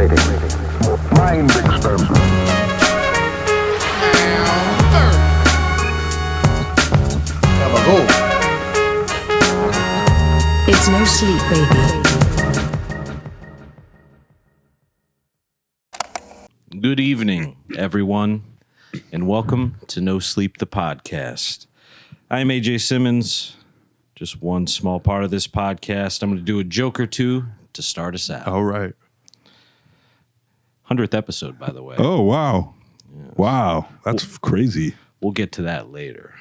Stimulating. Mind experiment. It's no sleep, baby. Good evening, everyone, and welcome to No Sleep, the podcast. I'm AJ Simmons. Just one small part of this podcast. I'm going to do a joke or two to start us out. All right. 100th episode, by the way. Oh, wow. Yes. Wow. That's crazy. We'll get to that later.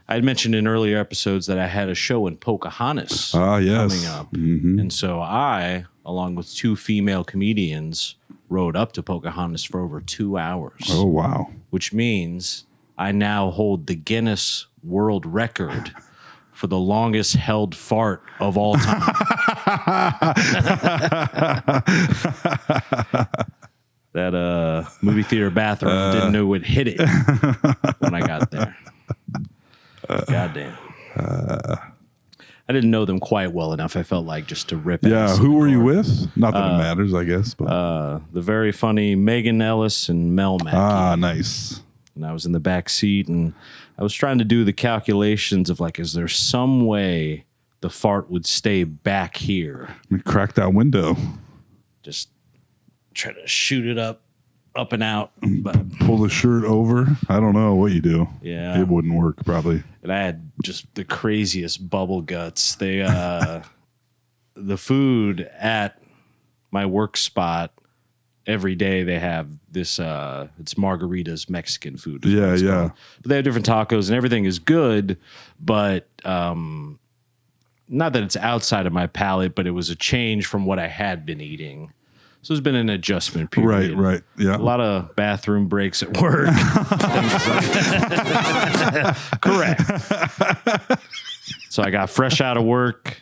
I had mentioned in earlier episodes that I had a show in Pocahontas coming up. Mm-hmm. And so I, along with two female comedians, rode up to Pocahontas for over 2 hours. Oh, wow. Which means I now hold the Guinness World Record for the longest held fart of all time. That movie theater bathroom didn't know what hit it when I got there. Goddamn. I didn't know them quite well enough. I felt like just to rip. Yeah, who were you with? Not that it matters, I guess. But the very funny Megan Ellis and Mel Mackey. Ah, nice. And I was in the back seat, and I was trying to do the calculations of like, is there some way the fart would stay back here? Let me crack that window. Just try to shoot it up and out. But pull the shirt over. I don't know what you do. Yeah. It wouldn't work, probably. And I had just the craziest bubble guts. They, the food at my work spot, every day they have this, it's Margarita's Mexican food. Yeah, yeah. But they have different tacos and everything is good, but not that it's outside of my palate, but it was a change from what I had been eating. So it's been an adjustment period. Right, yeah. A lot of bathroom breaks at work. Correct. So I got fresh out of work,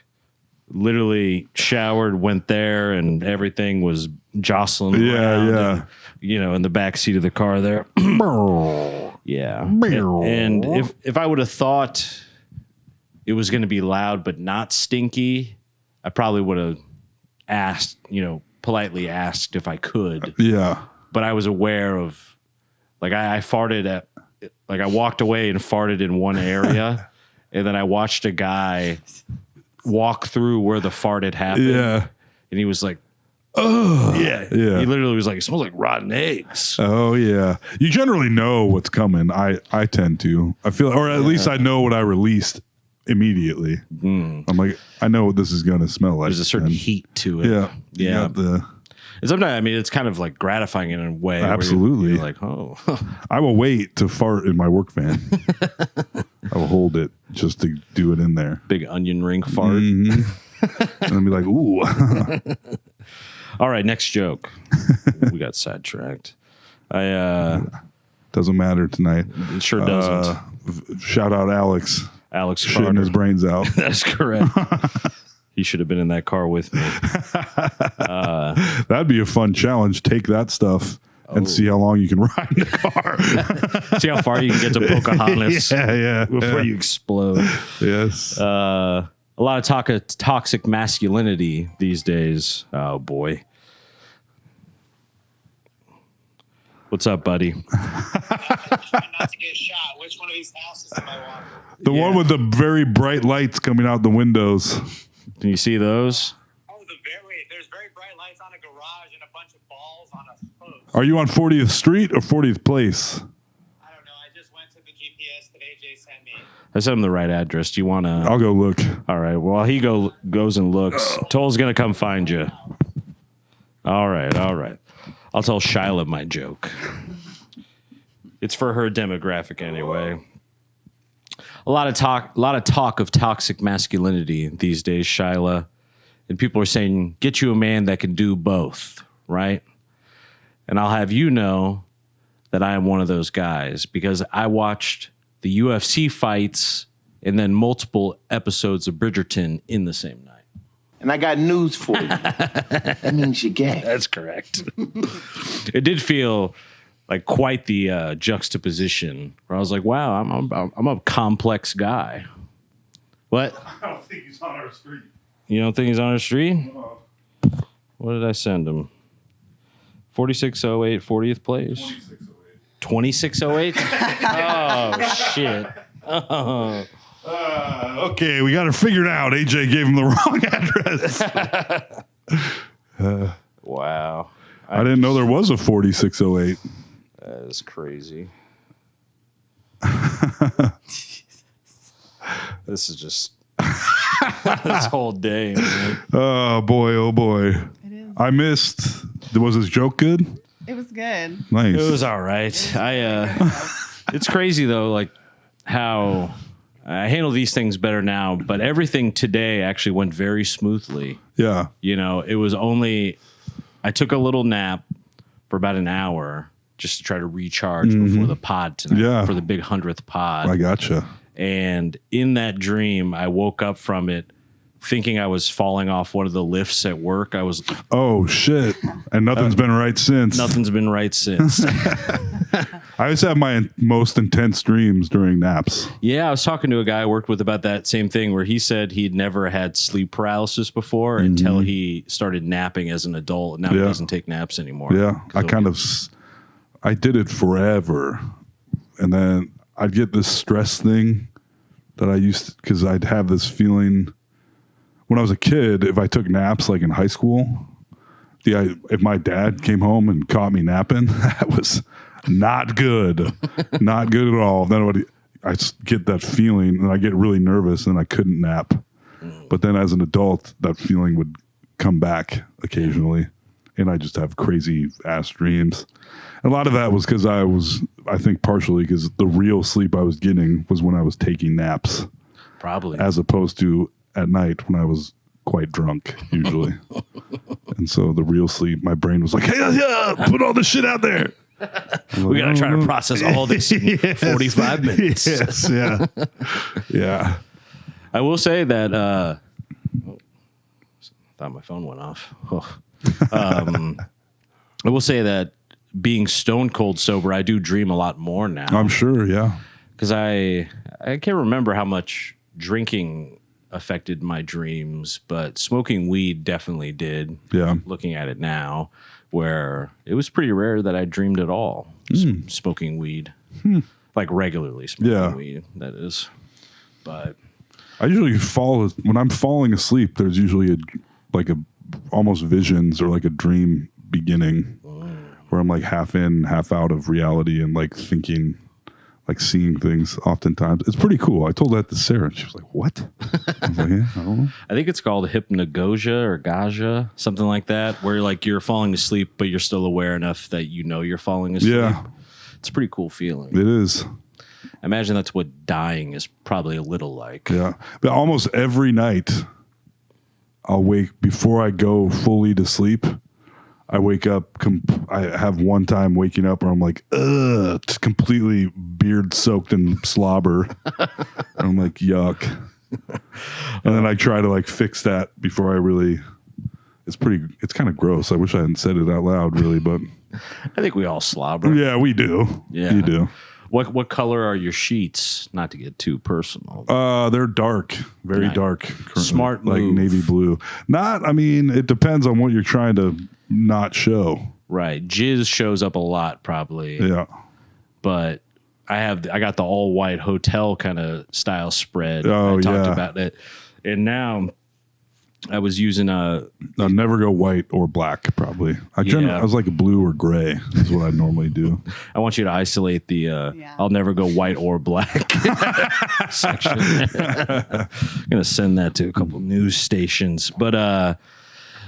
literally showered, went there, and everything was jostling around. Yeah. And, you know, in the back seat of the car there. Yeah. And if I would have thought it was going to be loud but not stinky, I probably would have asked, politely asked if I could. Yeah. But I was aware of, like, I farted at, like, I walked away and farted in one area, and then I watched a guy walk through where the fart had happened. Yeah. And he was like, oh. Yeah. Yeah. He literally was like, it smells like rotten eggs. Oh, yeah. You generally know what's coming. I tend to. I feel, or at least I know what I released immediately. I'm like, I know what this is going to smell like. There's a certain heat to it. Yeah. Yeah. And sometimes, I mean, it's kind of like gratifying in a way. Absolutely. You're like, oh. I will wait to fart in my work van. I will hold it just to do it in there. Big onion ring fart. Mm-hmm. And then be like, ooh. All right, next joke. We got sidetracked. Doesn't matter tonight. It sure doesn't. Shout out Alex. Alex shitting Carter. his brains out. That's correct. He should have been in that car with me. That'd be a fun challenge. Take that stuff and see how long you can ride in the car. See how far you can get to Pocahontas before you explode. Yes. A lot of talk of toxic masculinity these days. Oh, boy. What's up, buddy? Trying not to get shot. Which one of these houses am I walking? The one with the very bright lights coming out the windows. Can you see those? Oh, there's very bright lights on a garage and a bunch of balls on a post. Are you on 40th Street or 40th Place? I don't know. I just went to the GPS that AJ sent me. I sent him the right address. Do you want to? I'll go look. All right. Well, he goes and looks. Toll's going to come find you. All right. I'll tell Shyla my joke. It's for her demographic anyway. A lot of talk of toxic masculinity these days, Shyla. And people are saying, get you a man that can do both, right? And I'll have you know that I am one of those guys because I watched the UFC fights and then multiple episodes of Bridgerton in the same night. And I got news for you. That means you're gay. That's correct. It did feel like quite the juxtaposition where I was like, wow, I'm a complex guy. What? I don't think he's on our street. You don't think he's on our street? No. What did I send him? 4608, 40th place. 2608. Oh shit. Oh. Okay, we got it figured out. AJ gave him the wrong address. Wow. I didn't know there was a 4608. That is crazy. This is just this whole day, man. Oh boy, oh boy. It is. I missed. Was his joke good? It was good. Nice. It was all right. It's crazy though, like how I handle these things better now, but everything today actually went very smoothly. Yeah. You know, it was only I took a little nap for about an hour just to try to recharge before the pod tonight. Yeah. For the big 100th pod. I gotcha. And in that dream, I woke up from it thinking I was falling off one of the lifts at work. I was Oh shit. And nothing's been right since. nothing's been right since. I always have my most intense dreams during naps. Yeah, I was talking to a guy I worked with about that same thing where he said he'd never had sleep paralysis before until he started napping as an adult. Now he doesn't take naps anymore. Yeah. I did it forever. And then I'd get this stress thing that I used to, because I'd have this feeling when I was a kid, if I took naps like in high school, if my dad came home and caught me napping, that was not good. Not good at all. Then I get that feeling and I get really nervous and I couldn't nap. But then as an adult, that feeling would come back occasionally. And I just have crazy ass dreams. And a lot of that was because I think partially because the real sleep I was getting was when I was taking naps. Probably. As opposed to at night when I was quite drunk, usually. And so the real sleep, my brain was like, hey, put all this shit out there. We got to try to process all this in 45 minutes. Yes, yeah. Yeah. I will say that, thought my phone went off. I will say that being stone cold sober, I do dream a lot more now. I'm sure, yeah. Because I can't remember how much drinking affected my dreams, but smoking weed definitely did. Yeah. Looking at it now, where it was pretty rare that I dreamed at all smoking weed, like regularly smoking weed. That is, but I usually when I'm falling asleep. There's usually a almost visions or like a dream beginning where I'm like half in, half out of reality and like thinking. Like seeing things oftentimes. It's pretty cool. I told that to Sarah and she was like, what? I was like, yeah, I don't know. I think it's called hypnagogia or gaja, something like that, where like you're falling asleep, but you're still aware enough that you know you're falling asleep. Yeah. It's a pretty cool feeling. It is. I imagine that's what dying is probably a little like. Yeah. But almost every night I'll wake before I go fully to sleep. I wake up, I have one time waking up where I'm like, it's completely beard soaked in slobber. And I'm like, yuck. And then I try to like fix that before I really, it's kind of gross. I wish I hadn't said it out loud really, but. I think we all slobber. Yeah, we do. Yeah. You do. What color are your sheets? Not to get too personal. They're dark, very Nice. dark. Currently. Smart like move. navy blue. It depends on what you're trying to not show. Right. Jizz shows up a lot probably. Yeah. But I got the all white hotel kind of style spread. Oh, I talked yeah. about it. And now I was using I'll never go white or black, probably. I was like a blue or gray is what I normally do. I want you to isolate the I'll never go white or black section. I'm going to send that to a couple news stations. But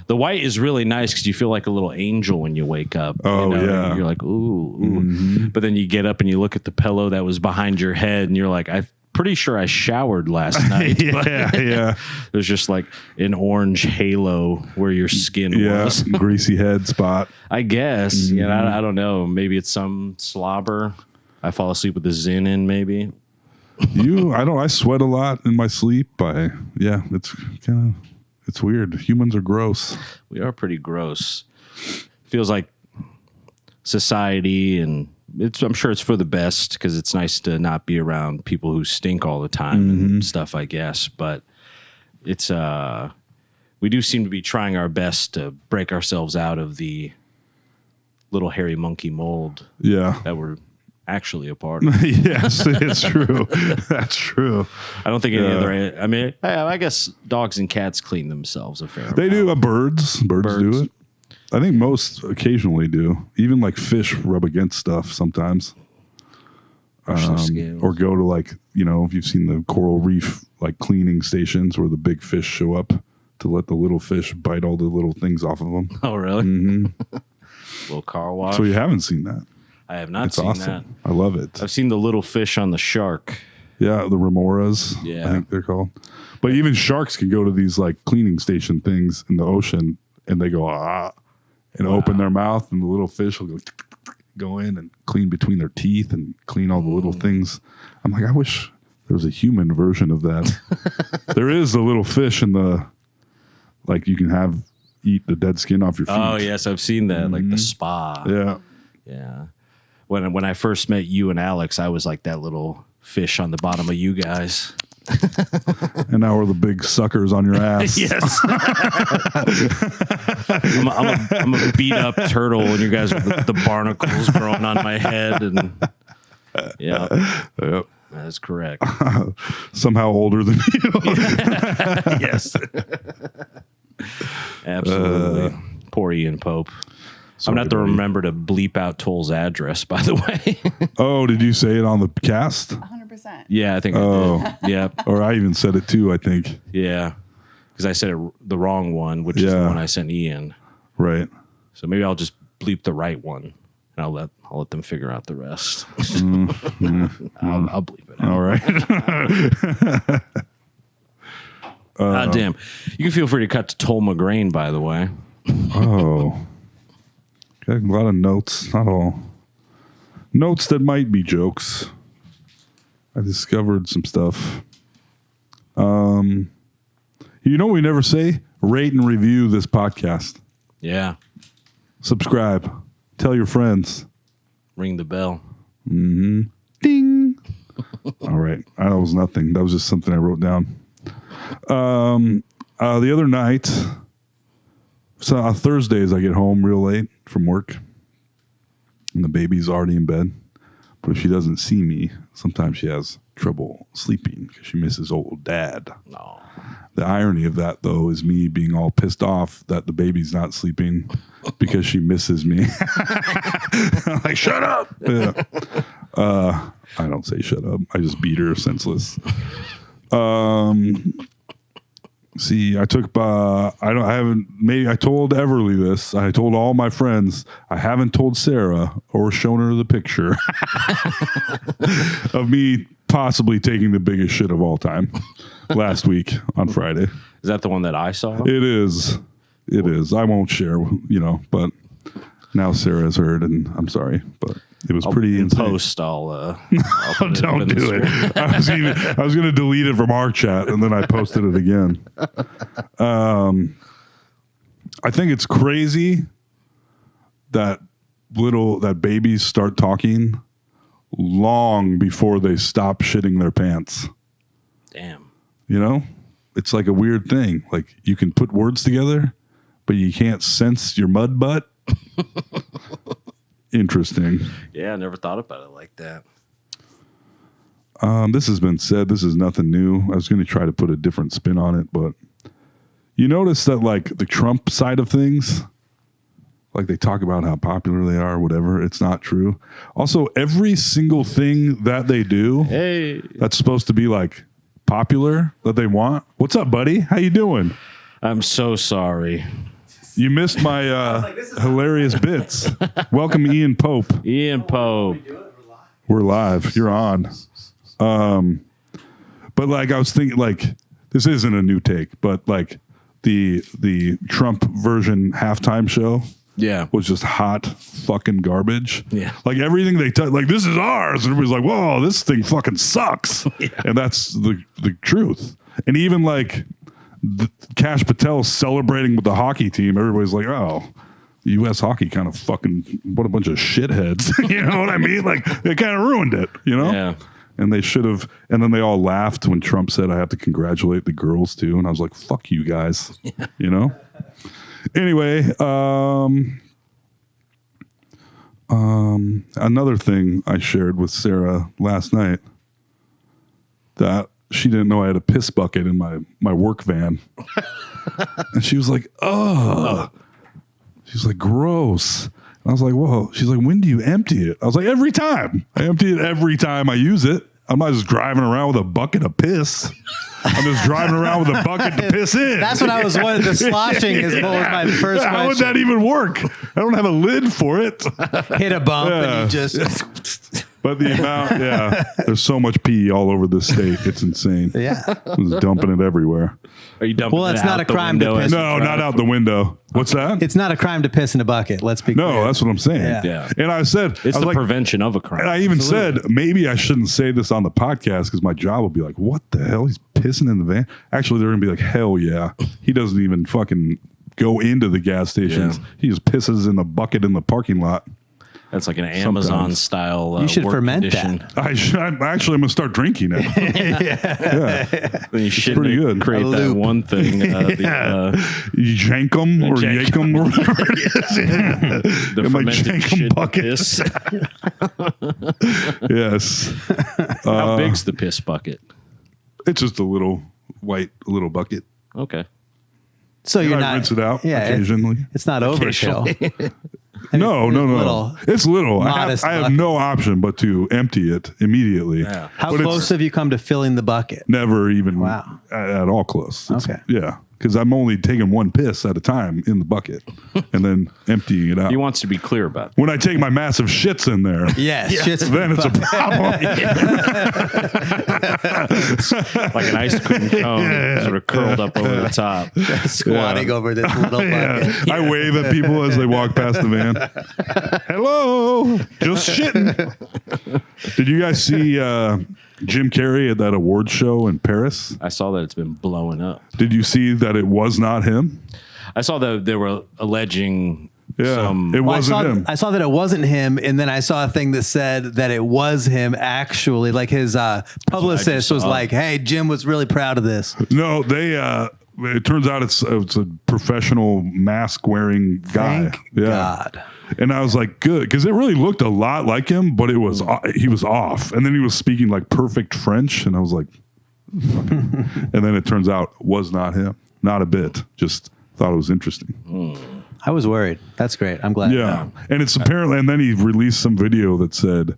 the white is really nice because you feel like a little angel when you wake up. Oh, yeah. You're like, ooh. But then you get up and you look at the pillow that was behind your head and you're like, I'm pretty sure I showered last night. Yeah. There's just like an orange halo where your skin was. Greasy head spot. I guess. Yeah, I don't know. Maybe it's some slobber. I fall asleep with the Zin in, maybe. I sweat a lot in my sleep. It's weird. Humans are gross. We are pretty gross. Feels like society, and I'm sure it's for the best because it's nice to not be around people who stink all the time and stuff, I guess. But it's we do seem to be trying our best to break ourselves out of the little hairy monkey mold Yeah. that we're actually a part of. Yes, it's true. That's true. I don't think any other. I mean, I guess dogs and cats clean themselves a fair amount. They do. Birds do it. I think most occasionally do. Even like fish rub against stuff sometimes. Brush the scales. Or go to like, if you've seen the coral reef like cleaning stations where the big fish show up to let the little fish bite all the little things off of them. Oh, really? Mm-hmm. Little car wash. So you haven't seen that. I have not It's seen awesome. I love it. I've seen the little fish on the shark. Yeah, the remoras, Yeah. I think they're called. But even sharks can go to these like cleaning station things in the ocean and they go, and open their mouth and the little fish will go in and clean between their teeth and clean all the little things. I'm like, I wish there was a human version of that. There is the little fish in the, like you can eat the dead skin off your feet. Oh, yes, I've seen that, like the spa. Yeah. Yeah. When I first met you and Alex, I was like that little fish on the bottom of you guys. And now we're the big suckers on your ass. Yes. I'm a beat up turtle, and you guys are the barnacles growing on my head. And yeah, Yep. that's correct. Somehow older than you. Yes. Absolutely. Poor Ian Pope. I'm going to have to remember to bleep out Toll's address, by the way. Oh, did you say it on the cast? 100%. Yeah, I think I did. Yeah. Or I even said it too, I think. Yeah. Because I said the wrong one, which is the one I sent Ian. Right. So maybe I'll just bleep the right one, and I'll let them figure out the rest. I'll bleep it out. All right. Damn. You can feel free to cut to Toll McGrain, by the way. Oh. Got a lot of notes. Not all. Notes that might be jokes. I discovered some stuff. You know what we never say? Rate and review this podcast. Yeah. Subscribe. Tell your friends. Ring the bell. Ding. All right. That was nothing. That was just something I wrote down. The other night, so on Thursdays, I get home real late from work, and the baby's already in bed. But if she doesn't see me, sometimes she has trouble sleeping because she misses old dad. No. The irony of that, though, is me being all pissed off that the baby's not sleeping because she misses me. I'm like, shut up. Yeah. I don't say shut up. I just beat her senseless. See, I took, I told Everly this. I told all my friends. I haven't told Sarah or shown her the picture of me possibly taking the biggest shit of all time last week on Friday. Is that the one that I saw? It is. It is. I won't share, but now Sarah's heard, and I'm sorry, but it was pretty insane. Post, I'll put it Don't in the do stream. it. I was going to delete it from our chat, and then I posted it again. I think it's crazy that babies start talking long before they stop shitting their pants. Damn. It's like a weird thing. Like you can put words together, but you can't sense your mud butt. Interesting. Yeah, I never thought about it like that. This has been said. This is nothing new. I was going to try to put a different spin on it, but you notice that like the Trump side of things, like they talk about how popular they are or whatever. It's not true. Also, every single thing that they do that's supposed to be like popular that they want. What's up, buddy? How you doing? I'm so sorry. You missed my hilarious bits. Welcome, Ian Pope. Ian Pope. We're live. You're on. But like I was thinking, like this isn't a new take, but like the Trump version halftime show, was just hot fucking garbage. Yeah, like everything they like this is ours, and everybody's like, whoa, this thing fucking sucks. And that's the truth. And even like Kash Patel celebrating with the hockey team, everybody's like, oh. U.S. hockey kind of fucking, what a bunch of shitheads. You know what I mean? Like, they kind of ruined it, Yeah. And they should have. And then they all laughed when Trump said, I have to congratulate the girls too. And I was like, fuck you guys. You know? Anyway, another thing I shared with Sarah last night that she didn't know I had a piss bucket in my work van. And she was like, oh. She's like, gross. And I was like, whoa. She's like, when do you empty it? I was like, every time. I empty it every time I use it. I'm not just driving around with a bucket of piss. I'm just driving around with a bucket to piss in. That's what I was wondering. The sloshing is what was my first question. How would that even work? I don't have a lid for it. Hit a bump and you just... But the amount, there's so much pee all over this state. It's insane. Yeah. I was dumping it everywhere. Are you dumping Well, it it's out not a the crime to window piss. as you No, drive? not out the window. What's that? It's not a crime to piss in a bucket. Let's be clear. No, that's what I'm saying. Yeah. And I said, It's I was the like, prevention of a crime. and I even said, maybe I shouldn't say this on the podcast because my job will be like, what the hell? He's pissing in the van. Actually, they're going to be like, hell yeah. He doesn't even fucking go into the gas stations. Yeah. He just pisses in the bucket in the parking lot. That's like an Amazon style. You should work ferment condition. that. I'm actually going to start drinking it. Yeah. Then you should pretty good. create A that loop. one thing. Yankum or Jankum. Yankum or whatever it is. The In my fermented Jankum shit bucket. piss. Yes. How big's the piss bucket? It's just a little little bucket. Okay. So you're I not... rinse it out Yeah, occasionally. It's not overkill. No. little, It's little. modest I have bucket. no option but to empty it immediately. Yeah. How But it's close have you come to filling the bucket? Never even Wow. at all close. Okay. Yeah. Because I'm only taking one piss at a time in the bucket and then emptying it out. He wants to be clear about it. When I take my massive shits in there, Yes. shit's- then it's a problem. Like an ice cream cone sort of curled up over the top. squatting over this little bucket. Yeah. I wave at people as they walk past the van. Hello, just shitting. Did you guys see Jim Carrey at that award show in Paris? I saw that it's been blowing up. Did you see that it was not him? I saw that they were alleging Yeah, some. it Well, wasn't him. I saw that it wasn't him, and then I saw a thing that said that it was him actually. Like his publicist was saw. like, "Hey, Jim was really proud of this." No, they. It turns out it's a professional mask wearing guy. Thank God. And I was like, good, because it really looked a lot like him, but he was off, and then he was speaking like perfect French, and I was like, fucking. And then it turns out it was not him, not a bit. Just thought it was interesting. I was worried. That's great. I'm glad. Yeah, and it's apparently, and then he released some video that said,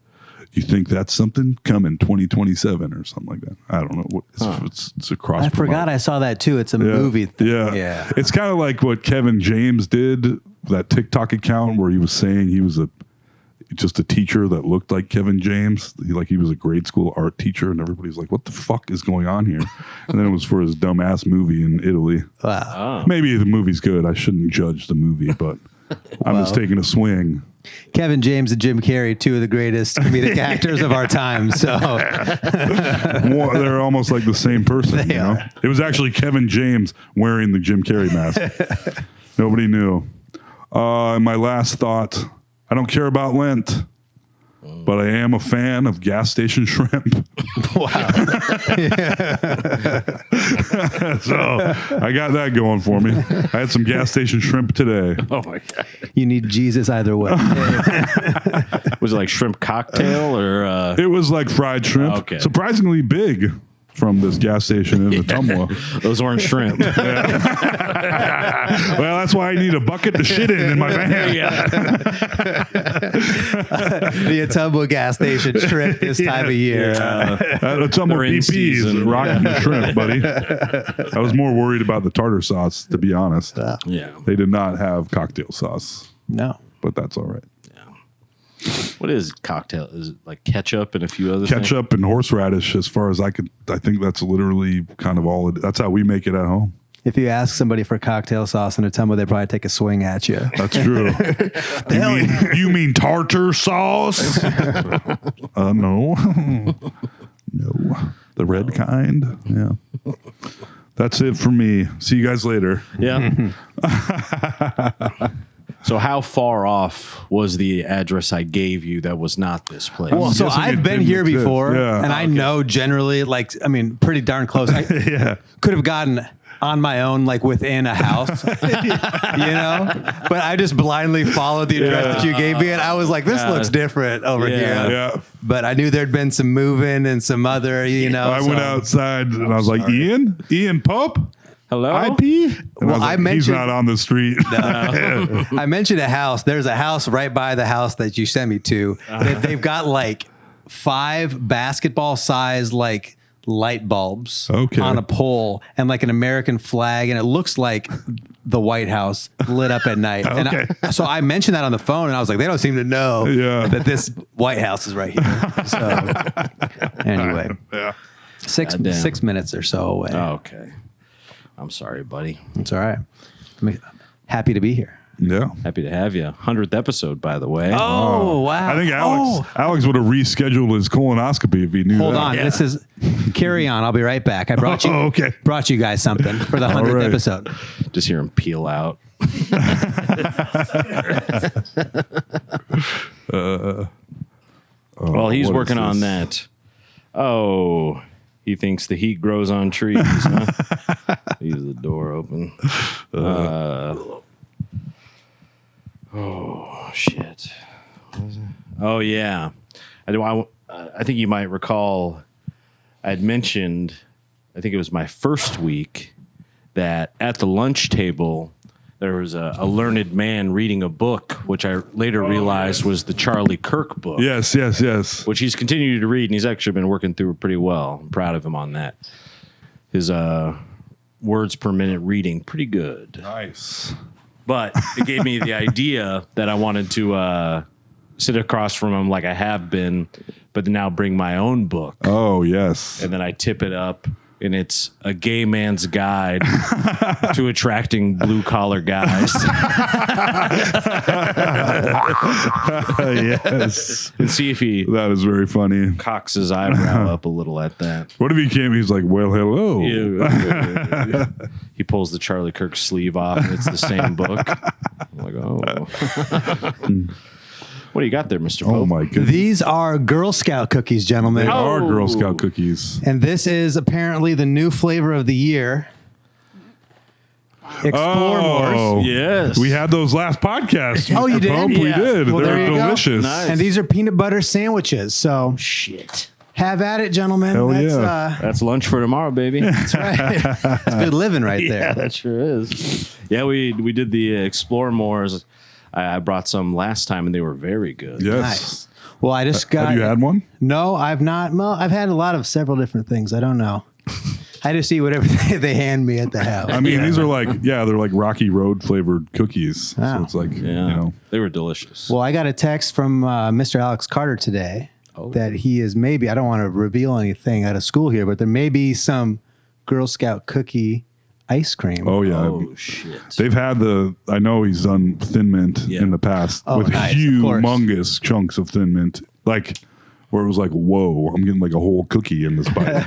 "You think that's something coming 2027 or something like that?" I don't know. It's a cross. I forgot I saw that too. It's a Yeah. movie thing. Yeah. It's kind of like what Kevin James did, that TikTok account where he was saying he was just a teacher that looked like Kevin James. He was a grade school art teacher, and everybody's like, what the fuck is going on here? And then it was for his dumbass movie in Italy. Wow. Maybe the movie's good. I shouldn't judge the movie, but I'm just taking a swing. Kevin James and Jim Carrey, two of the greatest comedic actors of our time. So They're almost like the same person. They you know? are. It was actually Kevin James wearing the Jim Carrey mask. Nobody knew. And my last thought, I don't care about Lent, but I am a fan of gas station shrimp. So I got that going for me. I had some gas station shrimp today. Oh my god! you need Jesus either way. Was it like shrimp cocktail or? It was like fried shrimp. Okay. Surprisingly big from this gas station in Ottumwa. Those orange shrimp. Well, that's why I need a bucket to shit in my van. The Ottumwa gas station shrimp this time of year. Ottumwa They're in PPs season. rocking the shrimp, buddy. I was more worried about the tartar sauce, to be honest. Yeah. They did not have cocktail sauce, No. but that's all right. What is cocktail? Is it like ketchup and a few other things? Ketchup and horseradish, as far as I think that's literally kind of all. That's how we make it at home. If you ask somebody for cocktail sauce in Ottumwa, they probably take a swing at you. That's true. you mean tartar sauce? No. No. The red kind. Yeah. That's it for me. See you guys later. Yeah. So how far off was the address I gave you that was not this place? Well, so guessing I've it been didn't here exist. before, Yeah. and I know generally, pretty darn close. I could have gotten on my own, like within a house, but I just blindly followed the address that you gave me, and I was like, this looks different over here. Yeah. But I knew there'd been some moving and some other, I went outside and I was like, Ian Pope? Hello? IP? And Well, I he's mentioned- not on the street. I mentioned a house. There's a house right by the house that you sent me to. They've got like 5 basketball size like light bulbs on a pole and like an American flag, and it looks like the White House lit up at night. And so I mentioned that on the phone, and I was like, they don't seem to know that this White House is right here. So anyway, Yeah. 6 minutes or so away. Okay. I'm sorry, buddy. It's all right. I'm happy to be here. Yeah. Happy to have you. 100th episode, by the way. Oh, wow. I think Alex would have rescheduled his colonoscopy if he knew Hold that. on. This is carry on. I'll be right back. I brought you okay. brought you guys something for the 100th right. episode. Just hear him peel out. Well, he's what working is on this? that. Oh, he thinks the heat grows on trees. Huh? Leaves the door open. Oh, shit. Oh, yeah. I think you might recall I'd mentioned, I think it was my first week, that at the lunch table, there was a learned man reading a book, which I later realized was the Charlie Kirk book. Yes. Which he's continued to read, and he's actually been working through it pretty well. I'm proud of him on that. His words per minute reading, pretty good. Nice. But it gave me the idea that I wanted to sit across from him like I have been, but now bring my own book. Oh, yes. And then I tip it up, and it's a gay man's guide to attracting blue-collar guys. Yes. And see if he That is very funny. cocks his eyebrow up a little at that. What if he came? He's like, well, hello. Yeah. He pulls the Charlie Kirk sleeve off, and it's the same book. I'm like, oh. What do you got there, Mr. Pope? Oh, my goodness. These are Girl Scout cookies, gentlemen. They are Girl Scout cookies. And this is apparently the new flavor of the year. Explore Moors. Yes. We had those last podcasts. Oh, you Mr. did? Pope. We Yeah. did. Well, there They're you go. delicious. Nice. And these are peanut butter sandwiches. So Shit. have at it, gentlemen. Hell That's, yeah. That's lunch for tomorrow, baby. that's right. That's good living right there. Yeah, that sure is. Yeah, we did the Explore Moors. I brought some last time, and they were very good. Yes. Nice. Well, I just got. Have you had one? No, I've not. Well, I've had several different things. I don't know. I just eat whatever they hand me at the house. I mean, these are like, they're like Rocky Road flavored cookies. Wow. So it's like, Yeah, they were delicious. Well, I got a text from Mr. Alex Carter today that he is maybe, I don't want to reveal anything out of school here, but there may be some Girl Scout cookie ice cream. oh, yeah. Oh, shit. They've had I know he's done Thin Mint Yeah. in the past Oh, with nice, of course. humongous chunks of Thin Mint. Like, where it was like, whoa, I'm getting like a whole cookie in this bite.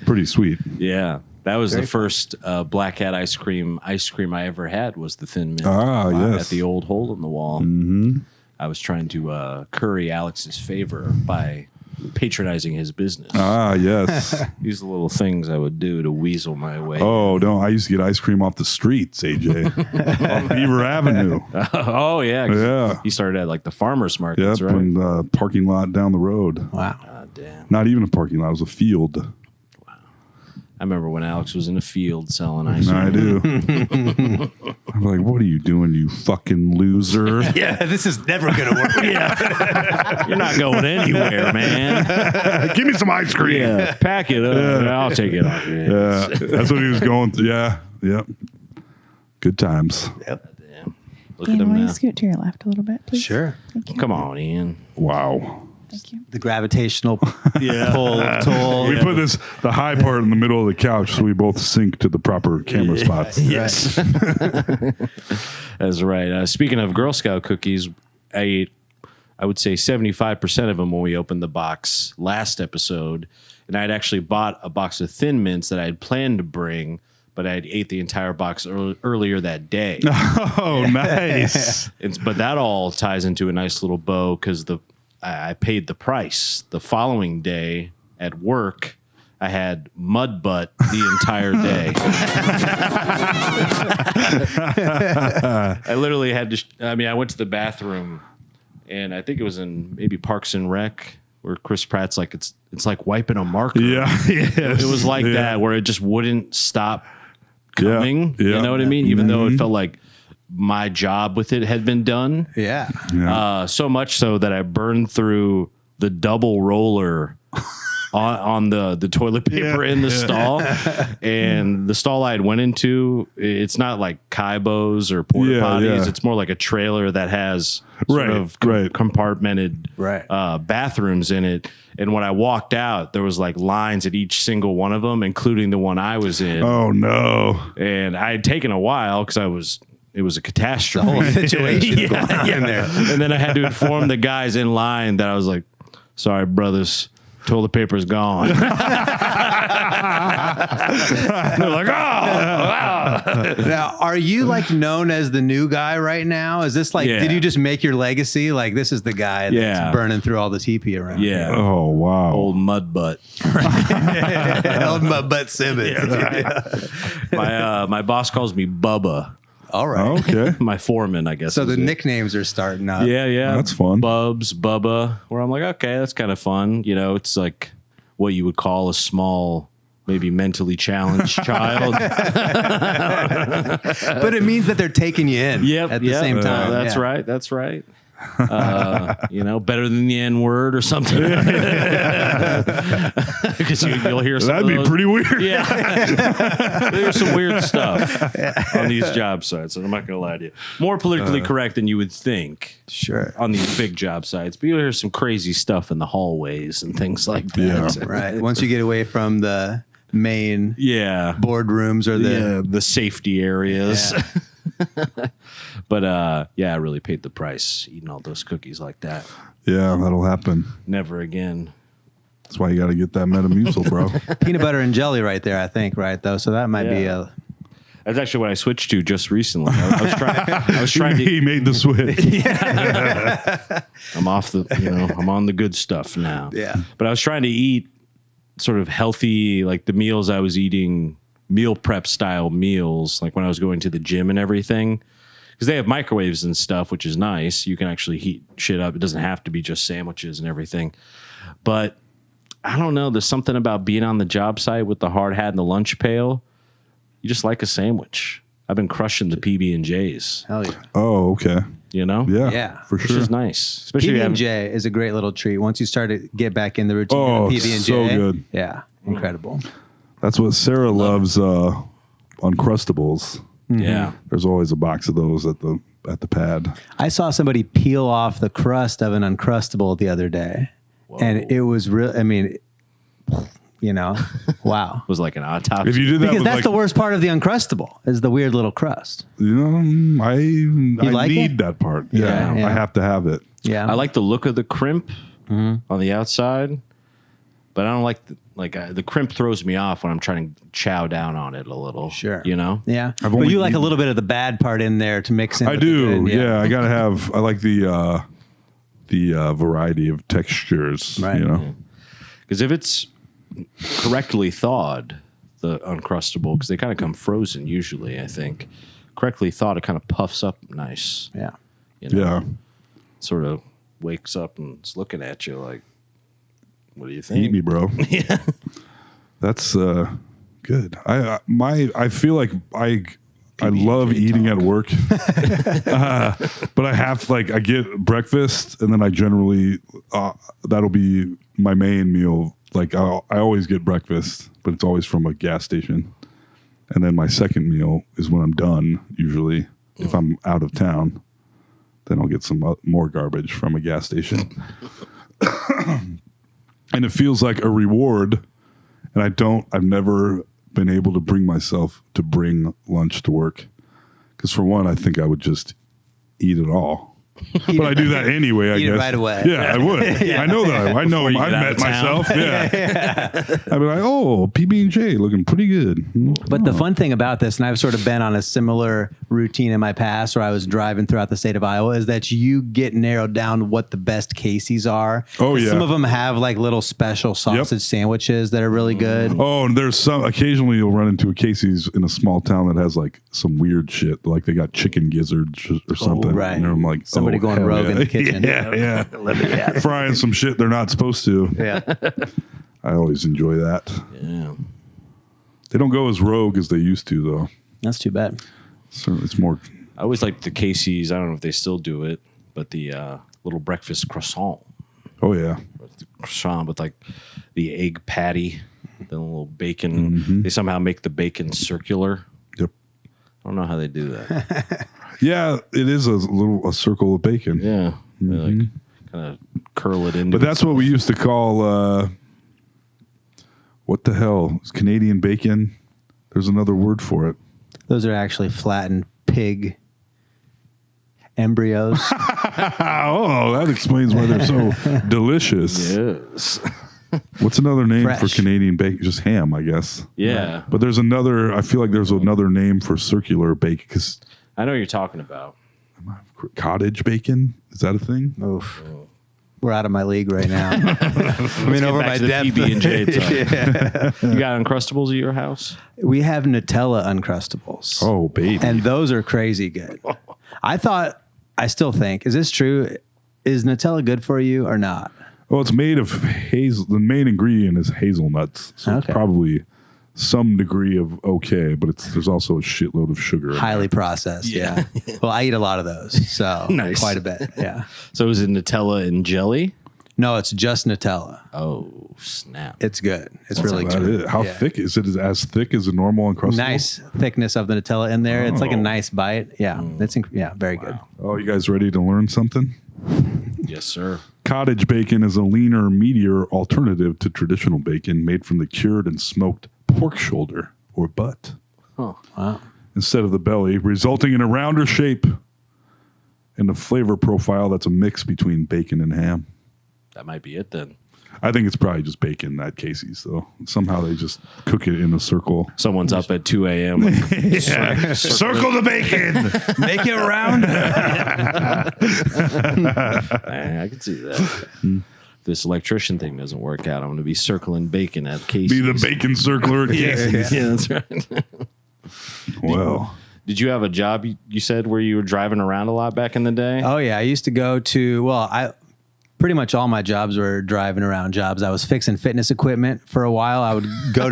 Pretty sweet. Yeah, that was the first Black Hat ice cream I ever had was the Thin Mint. Ah, yes. At the old hole in the wall. Mm-hmm. I was trying to curry Alex's favor by patronizing his business. Ah, yes. These are the little things I would do to weasel my way. Oh, no, I used to get ice cream off the streets, AJ. Off Beaver Avenue. Oh, yeah. 'cause Yeah. He started at like the farmer's Yep, markets, right? and parking lot down the road. Wow. God damn. Not even a parking lot, it was a field. I remember when Alex was in a field selling ice cream. I do. I'm like, what are you doing, you fucking loser? Yeah, this is never going to work. You're not going anywhere, man. Give me some ice cream. Yeah, pack it up. I'll take it off your hands. Yeah, that's what he was going through. Yeah, yep. Good times. Damn. Look at Ian, him will you now. scoot to your left a little bit, please? Sure. Thank you. Come on, Ian. Wow. Thank you. The gravitational pull of Toll. We put the high part in the middle of the couch so we both sync to the proper camera spots. Yes. That's right. Speaking of Girl Scout cookies, I ate, I would say 75% of them when we opened the box last episode. And I had actually bought a box of Thin Mints that I had planned to bring, but I ate the entire box earlier that day. Oh, nice. But that all ties into a nice little bow because I paid the price. The following day at work, I had Mudbutt the entire day. I literally had to. I went to the bathroom, and I think it was in maybe Parks and Rec, where Chris Pratt's like, it's like wiping a marker. Yeah, yes. It was like that, where it just wouldn't stop coming. Yeah. You know what I mean? Even though it felt like my job with it had been done. Yeah. So much so that I burned through the double roller on the toilet paper in the stall. And the stall I had went into, it's not like Kaibo's or porta potties. It's more like a trailer that has sort of compartmented bathrooms in it. And when I walked out, there was like lines at each single one of them, including the one I was in. Oh no. And I had taken a while because it was a catastrophe. The whole situation in there. And then I had to inform the guys in line that I was like, sorry, brothers, toilet paper's gone. They're like, wow. Now, are you like known as the new guy right now? Is this like, did you just make your legacy? Like, this is the guy that's burning through all the TP around. Yeah. Oh, wow. Old Mudbutt. Old Mudbutt Simmons. My boss calls me Bubba. All right. Okay. My foreman, I guess. So the is it. nicknames are starting up. Yeah. That's fun. Bubs, Bubba, where I'm like, okay, that's kind of fun. You know, it's like what you would call a small, maybe mentally challenged child. But it means that they're taking you in at the same time. That's right. That's right. Better than the N-word or something. Because you'll hear some That'd be pretty weird. Yeah. There's some weird stuff on these job sites, and I'm not going to lie to you. More politically correct than you would think. Sure. On these big job sites. But you'll hear some crazy stuff in the hallways and things like that. Yeah. Right. Once you get away from the main boardrooms or the safety areas. Yeah. But I really paid the price eating all those cookies like that. Yeah, that'll happen. Never again. That's why you got to get that Metamucil, bro. Peanut butter and jelly right there, I think, right, though? So that might be a... That's actually what I switched to just recently. I was trying to... He made the switch. I'm off I'm on the good stuff now. Yeah. But I was trying to eat sort of healthy, like the meals I was eating, meal prep style meals, like when I was going to the gym and everything. Because they have microwaves and stuff, which is nice. You can actually heat shit up. It doesn't have to be just sandwiches and everything. But I don't know. There's something about being on the job site with the hard hat and the lunch pail. You just like a sandwich. I've been crushing the PB&Js. Hell yeah. Oh, okay. You know? Yeah. For Which sure. is nice. Especially PB&J is a great little treat. Once you start to get back in the routine of PB&J. So good. Yeah. Incredible. That's what Sarah loves, Uncrustables. Yeah. There's always a box of those at the pad. I saw somebody peel off the crust of an Uncrustable the other day. Whoa. And it was real. I mean, wow. It was like an autopsy. If you did that, Because that's the worst part of the Uncrustable is the weird little crust. I like need it? that part. Yeah. I have to have it. Yeah. I like the look of the crimp on the outside, but I don't like the crimp throws me off when I'm trying to chow down on it a little. Sure. You know? Yeah. I've But only you like a eaten- little bit of the bad part in there to mix in. I with the do. good. Yeah. I gotta have. I like the variety of textures. Right. You know. Because if it's correctly thawed, the Uncrustable, because they kind of come frozen usually, I think. Correctly thawed, it kind of puffs up nice. Yeah. You know? Yeah. Sort of wakes up and is looking at you like, what do you think? Eat me, bro. Yeah. That's good. I feel like I love eating at work, but I have I get breakfast and then I generally that'll be my main meal. Like I always get breakfast, but it's always from a gas station, and then my second meal is when I'm done. Usually, if I'm out of town, then I'll get some more garbage from a gas station. And it feels like a reward. And I've never been able to bring myself to bring lunch to work. Because for one, I think I would just eat it all. But I do that anyway, I Eat it guess. right away. Yeah, I would. I know that. I know. Before you I've get out met of town. myself. Yeah. I'd be like, oh, PB&J looking pretty good. But the fun thing about this, and I've sort of been on a similar routine in my past where I was driving throughout the state of Iowa, is that you get narrowed down what the best Casey's are. Oh, yeah. Some of them have like little special sausage sandwiches that are really good. Oh, and there's some, occasionally you'll run into a Casey's in a small town that has like some weird shit. Like they got chicken gizzards or something. right. And I'm like, Somebody oh, going hell rogue yeah. in the kitchen. Yeah. Frying some shit they're not supposed to. Yeah. I always enjoy that. Yeah. They don't go as rogue as they used to, though. That's too bad. So it's more. I always liked the Casey's. I don't know if they still do it, but the little breakfast croissant. Oh, yeah. The croissant with like the egg patty, the little bacon. They somehow make the bacon circular. Yep. I don't know how they do that. Yeah, it is a circle of bacon. Yeah. They like kind of curl it into But that's what we used to call, what the hell? It's Canadian bacon. There's another word for it. Those are actually flattened pig embryos. Oh, that explains why they're so delicious. Yes. What's another name for Fresh. Canadian bacon? Just ham, I guess. Yeah. But there's another, I feel like there's another name for circular bacon, because I know what you're talking about. cottage bacon, is that a thing? Oof. We're out of my league right now. I mean, over my Back to the depth. PB&J talk. You got Uncrustables at your house? We have Nutella Uncrustables. Oh, baby. And those are crazy good. I still think, is this true? Is Nutella good for you or not? Well, it's made of hazel. The main ingredient is hazelnuts. So it's Okay. probably some degree of okay, but there's also a shitload of sugar. in Highly there. processed. Yeah. Well, I eat a lot of those. So Nice. quite a bit. Yeah. So is it Nutella and jelly? No, it's just Nutella. Oh, snap. It's good. It's really That's good. it. How Yeah. thick is it? Is it as thick as a normal Uncrustable? Nice thickness of the Nutella in there. It's like a Oh. nice bite. Yeah. Very good. Oh, you guys ready to learn something? Yes, sir. Cottage bacon is a leaner, meatier alternative to traditional bacon made from the cured and smoked pork shoulder or butt Wow. instead of the belly, resulting in a rounder shape and a flavor profile that's a mix between bacon and ham. That might be it then. I think it's probably just bacon at Casey's, though. Somehow they just cook it in a circle. Someone's up at 2 a.m. like, Circle the bacon! Make it round. I can see that. If this electrician thing doesn't work out, I'm going to be circling bacon at Casey's. Be the bacon circler at Casey's. Yeah, that's right. Well, Did you have a job you said where you were driving around a lot back in the day? Oh yeah, I used to go to pretty much all my jobs were driving around jobs. I was fixing fitness equipment for a while. I would go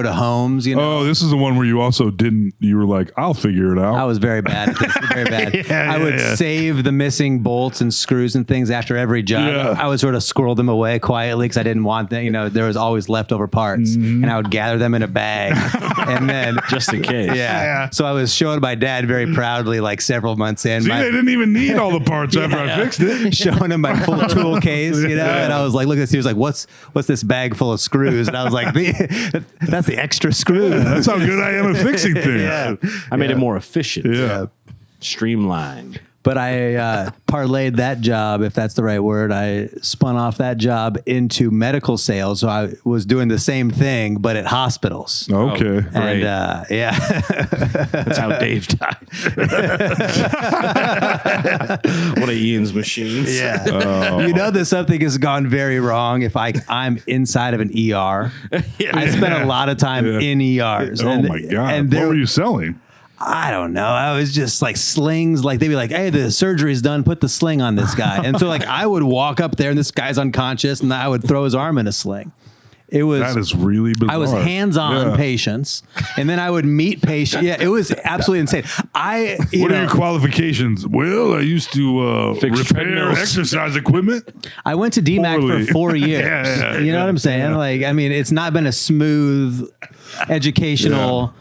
to homes, you know. oh, this is the one where you also you were like, I'll figure it out. I was very bad at this, very bad. I would save the missing bolts and screws and things after every job. Yeah. I would sort of squirrel them away quietly because I didn't want them. You know, there was always leftover parts, and I would gather them in a bag, and then Just in case. yeah. So I was showing my dad very proudly, like several months in, See, they didn't even need all the parts after I fixed it. showing him my full tool case, you know, and I was like, look at this. He was like, what's this bag full of screws? And I was like, that's the extra screw. That's how good I am at fixing things. Yeah. I made it more efficient. Yeah. Streamlined. But I parlayed that job, if that's the right word. I spun off that job into medical sales. So I was doing the same thing, but at hospitals. Okay. Great. And yeah, That's how Dave died. One of Ian's machines. yeah. You know that something has gone very wrong if I'm inside of an ER. I spent a lot of time in ERs. Oh my God. And What there, were you selling? I don't know. I was just like slings. Like they'd be like, "Hey, the surgery's done. Put the sling on this guy." And so like I would walk up there, and this guy's unconscious, and I would throw his arm in a sling. It was That is really bizarre. I was hands-on Yeah. patients, and then I would meet patients. Yeah, it was absolutely insane. What are your qualifications? Well, I used to Fix repair treadmills. exercise equipment. I went to DMAC Poorly. for 4 years. Yeah, you know what I'm saying? Like, I mean, it's not been a smooth educational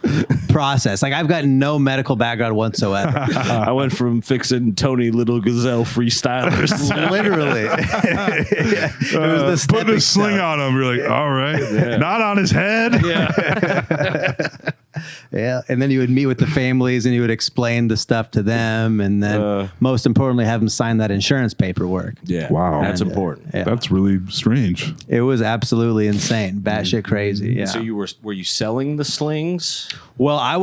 process. Like, I've got no medical background whatsoever. I went from fixing Tony Little Gazelle freestylers. Literally. It was the Put stepping a sling stone. on him. You're like, all right. Not on his head. Yeah. And then you would meet with the families and you would explain the stuff to them. And then most importantly, have them sign that insurance paperwork. Yeah. Wow. That's important. Yeah. That's really strange. It was absolutely insane. Batshit crazy. Yeah. So were you selling the slings? Well, I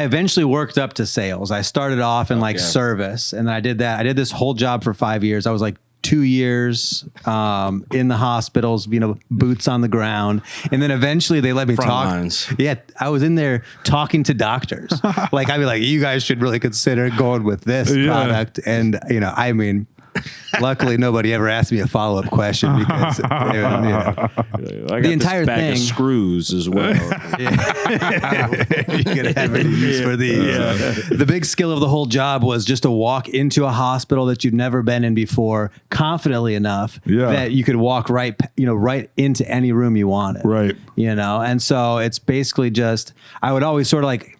eventually worked up to sales. I started off in like service, and I did that. I did this whole job for 5 years. I was like 2 years in the hospitals, boots on the ground. And then eventually they let me Front talk. lines. Yeah. I was in there talking to doctors. Like, I'd be like, you guys should really consider going with this product. And, luckily nobody ever asked me a follow-up question because I got the entire this bag thing. of screws as well. You're gonna have any use for these. The big skill of the whole job was just to walk into a hospital that you've never been in before confidently enough that you could walk right into any room you wanted. Right. And so it's basically just, I would always sort of like,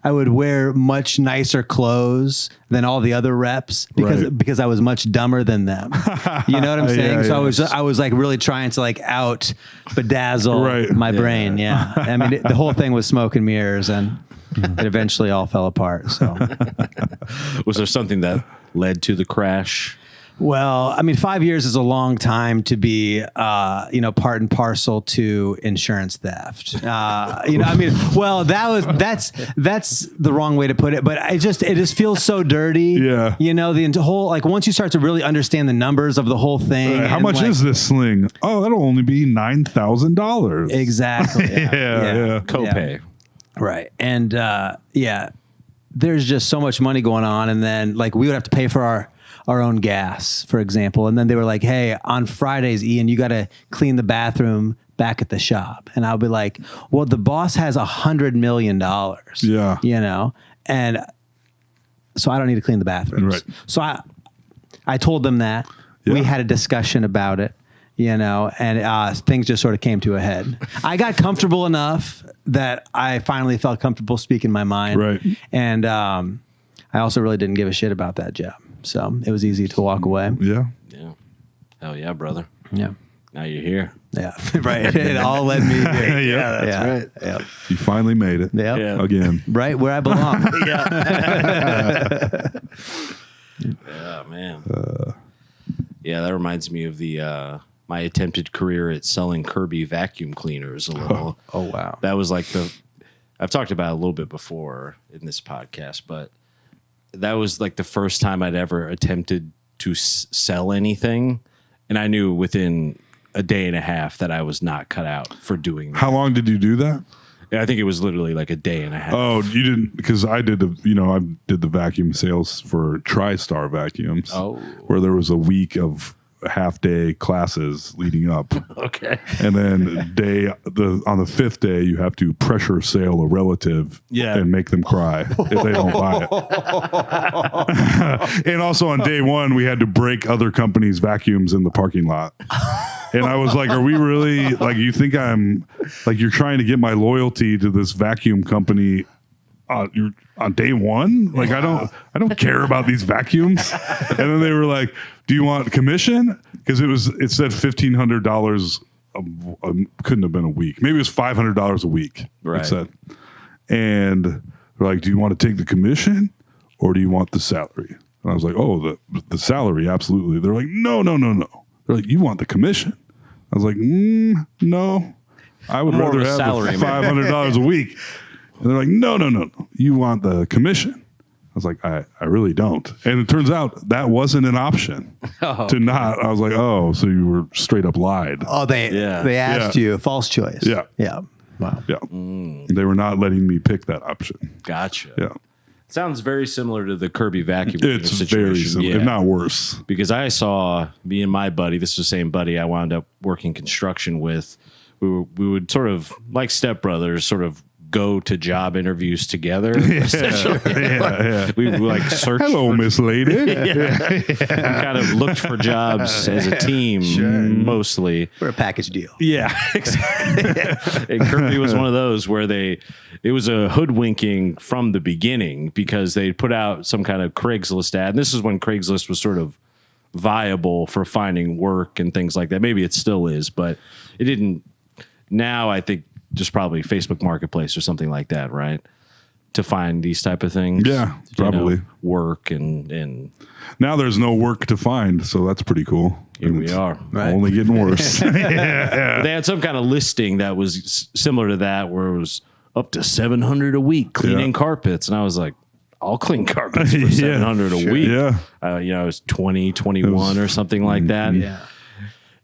I would wear much nicer clothes than all the other reps because I was much dumber than them. You know what I'm saying? So I was like really trying to like out bedazzle my brain. Yeah. I mean, the whole thing was smoke and mirrors, and it eventually all fell apart. So Was there something that led to the crash? Well, I mean, 5 years is a long time to be, part and parcel to insurance theft. That's the wrong way to put it, but it just feels so dirty. Yeah. The whole, like, once you start to really understand the numbers of the whole thing. How much is this sling? Oh, that'll only be $9,000. Exactly. Yeah. Copay. Right. And, there's just so much money going on. And then like we would have to pay for our own gas, for example. And then they were like, hey, on Fridays, Ian, you got to clean the bathroom back at the shop. And I'll be like, well, the boss has $100 million. Yeah. And so I don't need to clean the bathrooms. Right. So I told them that. Yeah. We had a discussion about it, and things just sort of came to a head. I got comfortable enough that I finally felt comfortable speaking my mind. Right. And I also really didn't give a shit about that job. So it was easy to walk away. Yeah. Yeah. Hell yeah, brother. Yeah. Now you're here. Yeah. Right. It all led me here. Yeah, that's right. Yeah. You finally made it. Yeah. Yeah. Again. Right where I belong. Yeah, man. Yeah, that reminds me of the my attempted career at selling Kirby vacuum cleaners a little. Oh, wow. That was like I've talked about it a little bit before in this podcast, but that was like the first time I'd ever attempted to sell anything. And I knew within a day and a half that I was not cut out for doing that. How long did you do that? I think it was literally like a day and a half. Oh, you didn't, because I did I did the vacuum sales for TriStar vacuums. Oh. Where there was a week of half-day classes leading up. Okay. And then on the fifth day, you have to pressure sale a relative and make them cry if they don't buy it. And also on day one, we had to break other companies' vacuums in the parking lot. And I was like, are we really, like, you think I'm, like, you're trying to get my loyalty to this vacuum company on day one? Like, I don't care about these vacuums. And then they were like, do you want commission? Because it said $1,500 couldn't have been a week. Maybe it was $500 a week. Right. It said. And they're like, do you want to take the commission or do you want the salary? And I was like, oh, the salary, absolutely. They're like, no. They're like, you want the commission? I was like, no. I would rather have salary, $500 a week. And they're like, no. You want the commission. I was like, I really don't. And it turns out that wasn't an option to not. I was like, oh, so you were straight up lied. Oh, they asked you a false choice. Yeah. Yeah. Wow. Yeah. They were not letting me pick that option. Gotcha. Yeah. Sounds very similar to the Kirby vacuum cleaner It's situation. very similar, if not worse. Because I saw me and my buddy, this is the same buddy I wound up working construction with. We would sort of, like stepbrothers, sort of go to job interviews together. Yeah. We like search. Hello, Miss Lady. We kind of looked for jobs as a team, mostly. We're a package deal. Yeah, exactly. And Kirby was one of those where it was a hoodwinking from the beginning because they put out some kind of Craigslist ad. And this is when Craigslist was sort of viable for finding work and things like that. Maybe it still is, but it didn't. Now I think just probably Facebook Marketplace or something like that, right? to find these type of things. Yeah, probably. Work and Now there's no work to find, so that's pretty cool. here And we it's are. only getting worse. But they had some kind of listing that was similar to that, where it was up to $700 a week cleaning carpets, and I was like, I'll clean carpets for $700 a week. Yeah. It was 20, 21 or something like that. Yeah.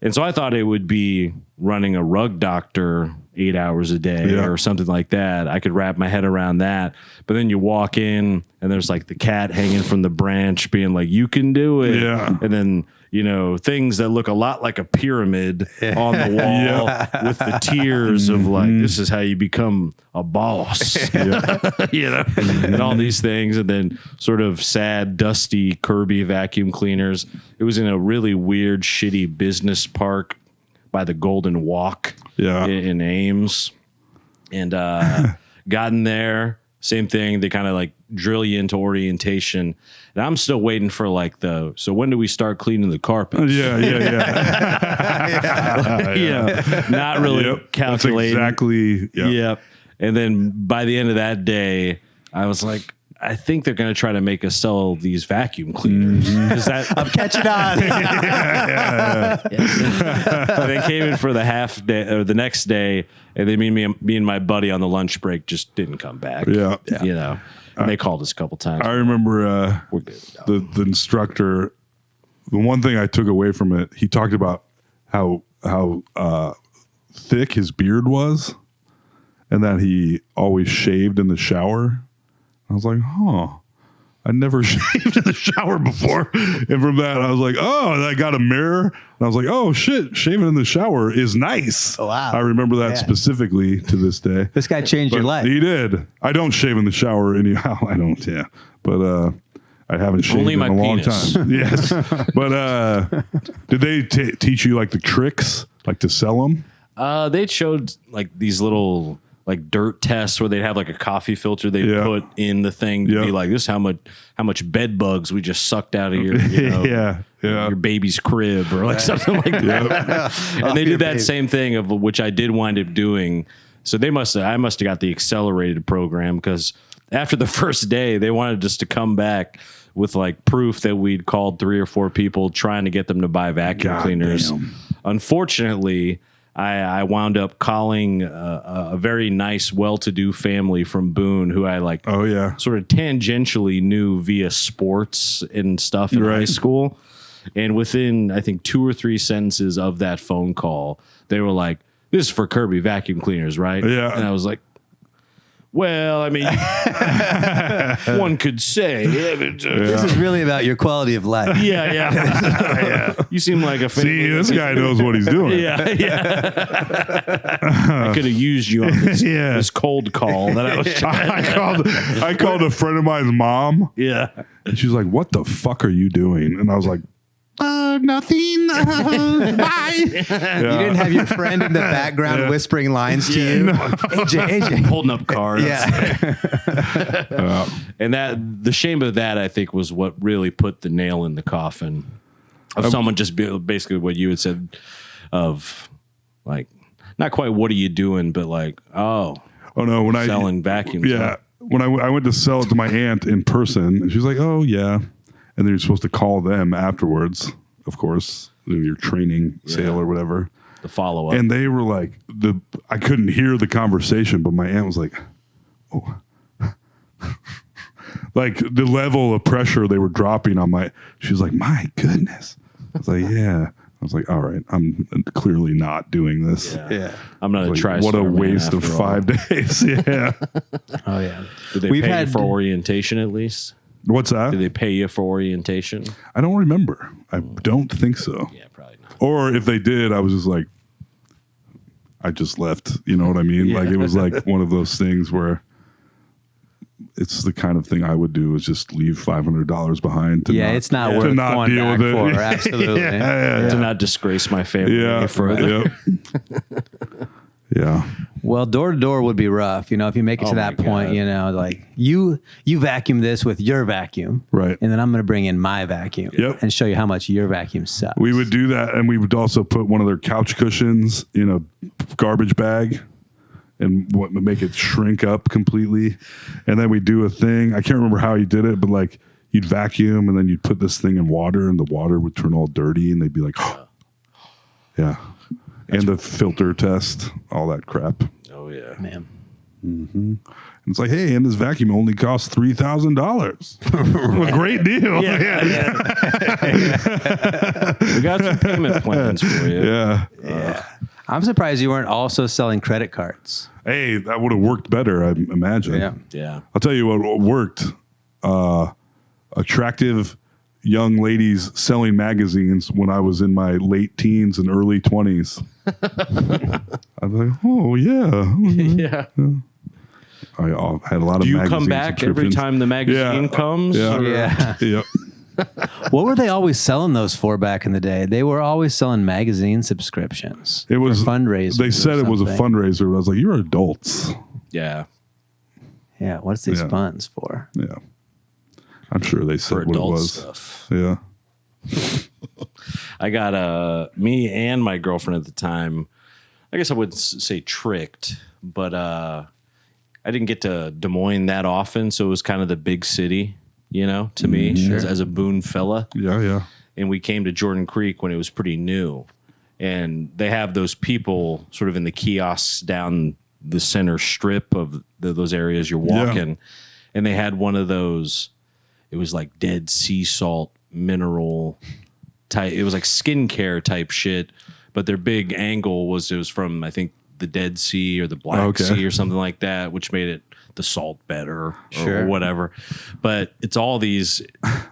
And so I thought it would be running a rug doctor 8 hours a day or something like that. I could wrap my head around that. But then you walk in and there's like the cat hanging from the branch being like, you can do it. Yeah. And then, things that look a lot like a pyramid on the wall with the tiers of like, this is how you become a boss, and all these things. And then sort of sad, dusty Kirby vacuum cleaners. It was in a really weird, shitty business park by the Golden Walk in Ames. And gotten there, same thing. They kind of like drill you into orientation. And I'm still waiting for like so when do we start cleaning the carpets? Not really calculating. That's exactly. Yep. And then by the end of that day, I was like, I think they're going to try to make us sell these vacuum cleaners. I'm catching on. They came in for the half day or the next day, and then me and my buddy on the lunch break just didn't come back. And they called us a couple times. I remember We're good. the instructor. The one thing I took away from it, he talked about how thick his beard was, and that he always shaved in the shower. I was like, I never shaved in the shower before. And from that, I was like, and I got a mirror. And I was like, oh, shit, shaving in the shower is nice. Oh, wow. I remember that specifically to this day. This guy changed your life. He did. I don't shave in the shower anyhow. I don't, But I haven't shaved Only in my a long penis. time. Yes. But did they teach you like the tricks, like to sell them? They showed like these little like dirt tests where they'd have like a coffee filter they put in the thing to be like, this is how much bed bugs we just sucked out of your your baby's crib or like something like that. And they did that same thing of which I did wind up doing. So I must have got the accelerated program, because after the first day they wanted us to come back with like proof that we'd called 3 or 4 people trying to get them to buy vacuum cleaners. Damn. Unfortunately, I wound up calling a very nice, well-to-do family from Boone who I like sort of tangentially knew via sports and stuff in high school. And within, I think, 2 or 3 sentences of that phone call, they were like, this is for Kirby vacuum cleaners, right? Yeah. And I was like, well, I mean, one could say. This is really about your quality of life. Yeah. You seem like a family. See, this guy knows what he's doing. Yeah. I could have used you on this cold call that I was trying. I called a friend of mine's mom. Yeah. And she was like, what the fuck are you doing? And I was like, nothing. Bye. You didn't have your friend in the background whispering lines to you. AJ. Holding up cards. Yeah. And the shame of that, I think, was what really put the nail in the coffin of someone just basically what you had said of like, not quite what are you doing, but like, oh no, when selling vacuums. Yeah. When I went to sell it to my aunt in person, and she was like, oh yeah. And then you're supposed to call them afterwards, of course, your training sale or whatever. The follow-up. And they were like, I couldn't hear the conversation, but my aunt was like, oh. Like the level of pressure they were dropping on she was like, my goodness. I was like, yeah. I was like, all right, I'm clearly not doing this. Yeah. I'm not a try. What a waste of 5 days. Yeah. Oh, yeah. Did they pay you for orientation at least? What's that? Did they pay you for orientation? I don't remember. I don't think so. Yeah, probably not. Or if they did, I was just like, I just left. You know what I mean? Like it was like one of those things where it's the kind of thing I would do is just leave $500 behind. It's not worth going back for. Absolutely. To not disgrace my family any further. Yeah. Well, door to door would be rough, if you make it to that point, like you vacuum this with your vacuum. Right. And then I'm going to bring in my vacuum and show you how much your vacuum sucks. We would do that. And we would also put one of their couch cushions in a garbage bag and make it shrink up completely. And then we do a thing. I can't remember how he did it, but like you'd vacuum and then you'd put this thing in water and the water would turn all dirty and they'd be like, yeah. And the filter test, all that crap. Oh yeah, Man. And it's like, hey, and this vacuum only costs $3,000. A great deal. yeah. We got some payment plans for you. Yeah. I'm surprised you weren't also selling credit cards. Hey, that would have worked better, I imagine. Yeah. I'll tell you what worked. Attractive young ladies selling magazines when I was in my late teens and early 20s. I was like, oh, yeah. Yeah. I had a lot of Do you magazine come back every subscriptions. time the magazine comes? Yeah. or- Yeah. Yep. What were they always selling those for back in the day? They were always selling magazine subscriptions. It was for fundraisers. They said or it was a something. fundraiser, but I was like, you're adults. Yeah. Yeah. What's these Yeah. funds for? Yeah. I'm sure they said For what it adult was. stuff. Yeah. I got me and my girlfriend at the time, I guess I wouldn't say tricked, but I didn't get to Des Moines that often, so it was kind of the big city, to me as a Boone fella. Yeah. Yeah. And we came to Jordan Creek when it was pretty new, and they have those people sort of in the kiosks down the center strip of those areas you're walking, and they had one of those. It was like dead sea salt mineral type. It was like skincare type shit, but their big angle was it was from, I think, the Dead Sea or the Black Sea or something like that, which made it the salt better or whatever. But it's all these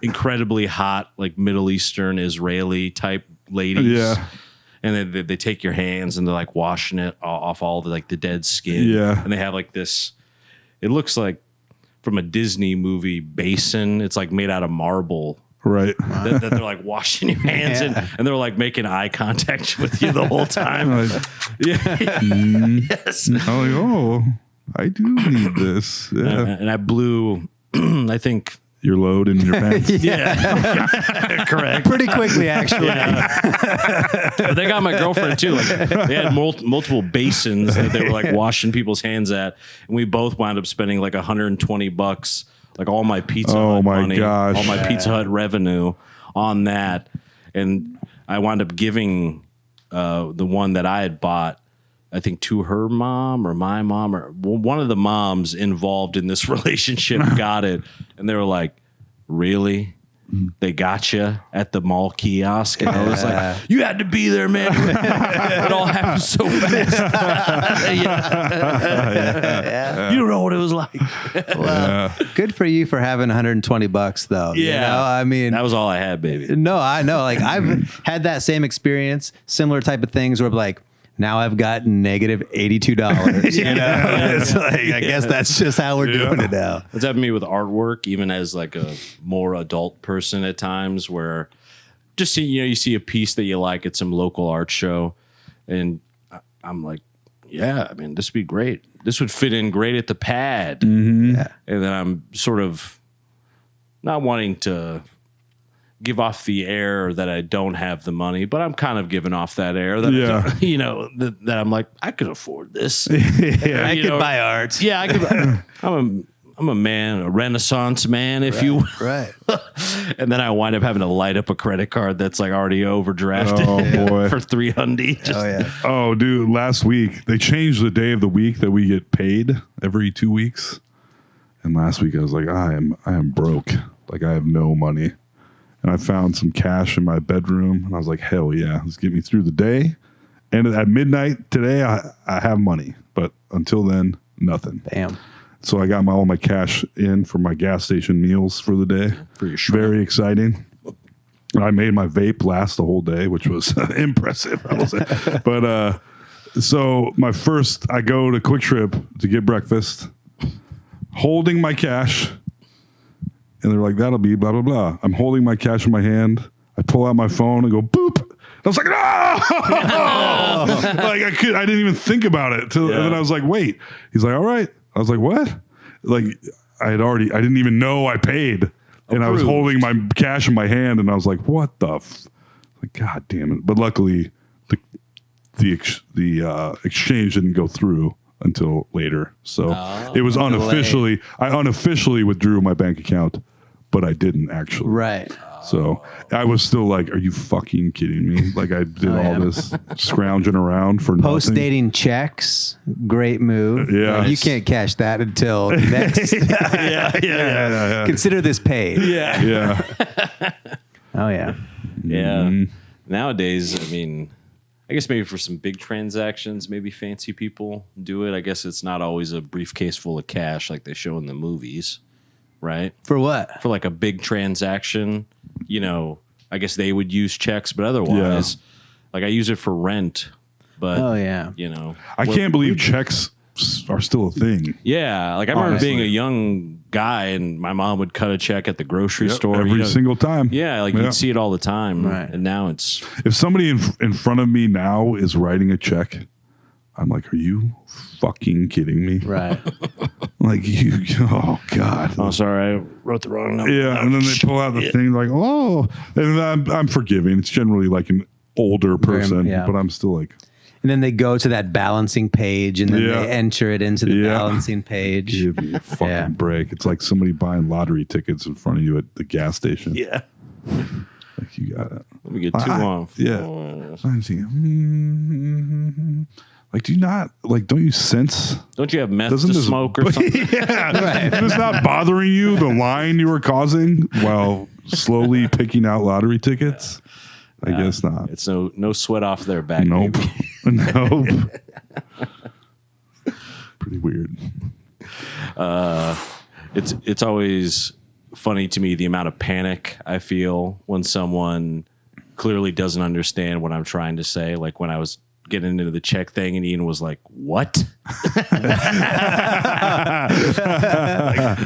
incredibly hot, like Middle Eastern Israeli type ladies. Yeah. And then they take your hands and they're like washing it off all the like the dead skin. Yeah. And they have like this, it looks like from a Disney movie basin. It's like made out of marble. Right. That they're like washing your hands in, and they're like making eye contact with you the whole time. Yes. I'm like, oh, I do need this. Yeah. And I blew, I think. Your load in your pants. Correct. Pretty quickly, actually. But they got my girlfriend too. Like they had multiple basins that they were like washing people's hands at, and we both wound up spending like $120, like all my Pizza Hut money, gosh. all my Pizza Hut revenue on that, and I wound up giving the one that I had bought, I think, to her mom or my mom or one of the moms involved in this relationship got it, and they were like, "Really? They got you at the mall kiosk?" And I was like, "You had to be there, man. It all happened so fast. You don't know what it was like." Well, good for you for having $120 though. Yeah. I mean, That was all I had, baby. no, I know. Like I've had that same experience, similar type of things where like, now I've got negative $82. It's like, I guess that's just how we're doing it now. It's happened to me with artwork, even as like a more adult person at times, where just see, you see a piece that you like at some local art show, and I'm like, yeah, I mean, this would be great. This would fit in great at the pad. Yeah. And then I'm sort of not wanting to give off the air that I don't have the money, but I'm kind of giving off that air that that I'm like, I could afford this. I could buy art. Yeah, I could. I'm a man, a Renaissance man, if you will. Right. And then I wind up having to light up a credit card that's like already overdrafted Oh, boy. for $300. Oh yeah. Oh, dude, last week they changed the day of the week that we get paid every 2 weeks. And last week I was like, I am broke. Like I have no money. And I found some cash in my bedroom and I was like, hell yeah, let's get me through the day. And at midnight today I have money, but until then, nothing. Bam. So I got all my cash in for my gas station meals for the day. For your shrimp. Very exciting. And I made my vape last the whole day, which was impressive, I will say. But so I go to Quick Trip to get breakfast, holding my cash, and they're like, that'll be blah, blah, blah. I'm holding my cash in my hand. I pull out my phone and go, boop. I was like, no! Like I didn't even think about it. And then I was like, wait. He's like, all right. I was like, what? Like I didn't even know I paid. And I was holding my cash in my hand and I was like, what the like, God damn it. But luckily the exchange didn't go through. until later. So it was unofficially, I unofficially withdrew my bank account, but I didn't actually. Right. So I was still like, are you fucking kidding me? Like I did all this scrounging around for Post nothing. dating checks, great move. Yeah. You can't cash that until next. yeah. Consider this paid. Yeah. Yeah. Oh yeah. Yeah. Nowadays, I mean, I guess maybe for some big transactions, maybe fancy people do it. I guess it's not always a briefcase full of cash like they show in the movies, right? For what? For like a big transaction, you know, I guess they would use checks, but otherwise, like I use it for rent. But, Oh yeah. you know, I can't believe checks are still a thing. yeah, like I remember Honestly. being a young guy and my mom would cut a check at the grocery store Every you know. single time. Yeah, like you'd see it all the time. Right. And now it's If somebody in front of me now is writing a check, I'm like, are you fucking kidding me? Right. Like you, oh God. oh sorry, I wrote the wrong number. Yeah, and then they pull out the thing like, oh, and I'm forgiving. It's generally like an older person, yeah. but I'm still like, And then they go to that balancing page and then Yeah. they enter it into the Yeah. balancing page. give me a fucking Yeah. break. It's like somebody buying lottery tickets in front of you at the gas station. Yeah. Like you got it. Let me get two on. Yeah. I'm thinking, like, do you not, like, don't you sense? Don't you have meth Doesn't to this- smoke or something? Yeah. Is this not bothering you, the line you were causing while slowly picking out lottery tickets? I guess not. It's no sweat off their back. Nope. baby. Nope. Pretty weird. It's always funny to me the amount of panic I feel when someone clearly doesn't understand what I'm trying to say. Like when I was getting into the check thing and Ian was like, what?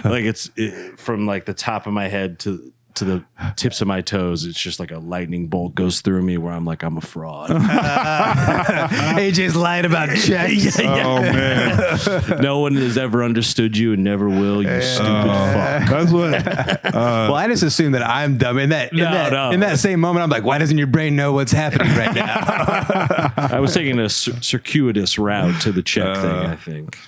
like it's from like the top of my head to the tips of my toes. It's just like a lightning bolt goes through me where I'm like, I'm a fraud. AJ's lying about checks. Oh, man. No one has ever understood you and never will, you stupid fuck. That's what. Well, I just assume that I'm dumb. In that same moment, I'm like, why doesn't your brain know what's happening right now? I was taking a circuitous route to the check thing, I think.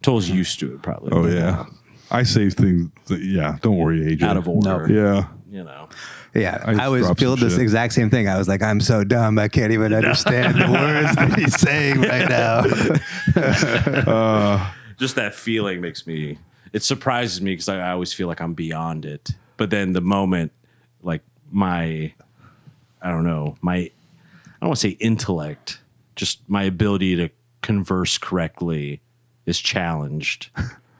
Toll's used to it probably. Oh, but yeah. I say things that, yeah, don't worry, AJ. out of order. Yeah. You know. Yeah, I just I always dropped feel some this shit. exact same thing. I was like, I'm so dumb. I can't even understand the words that he's saying right now. Just that feeling makes me, it surprises me because I always feel like I'm beyond it. But then the moment, like I don't want to say intellect, just my ability to converse correctly is challenged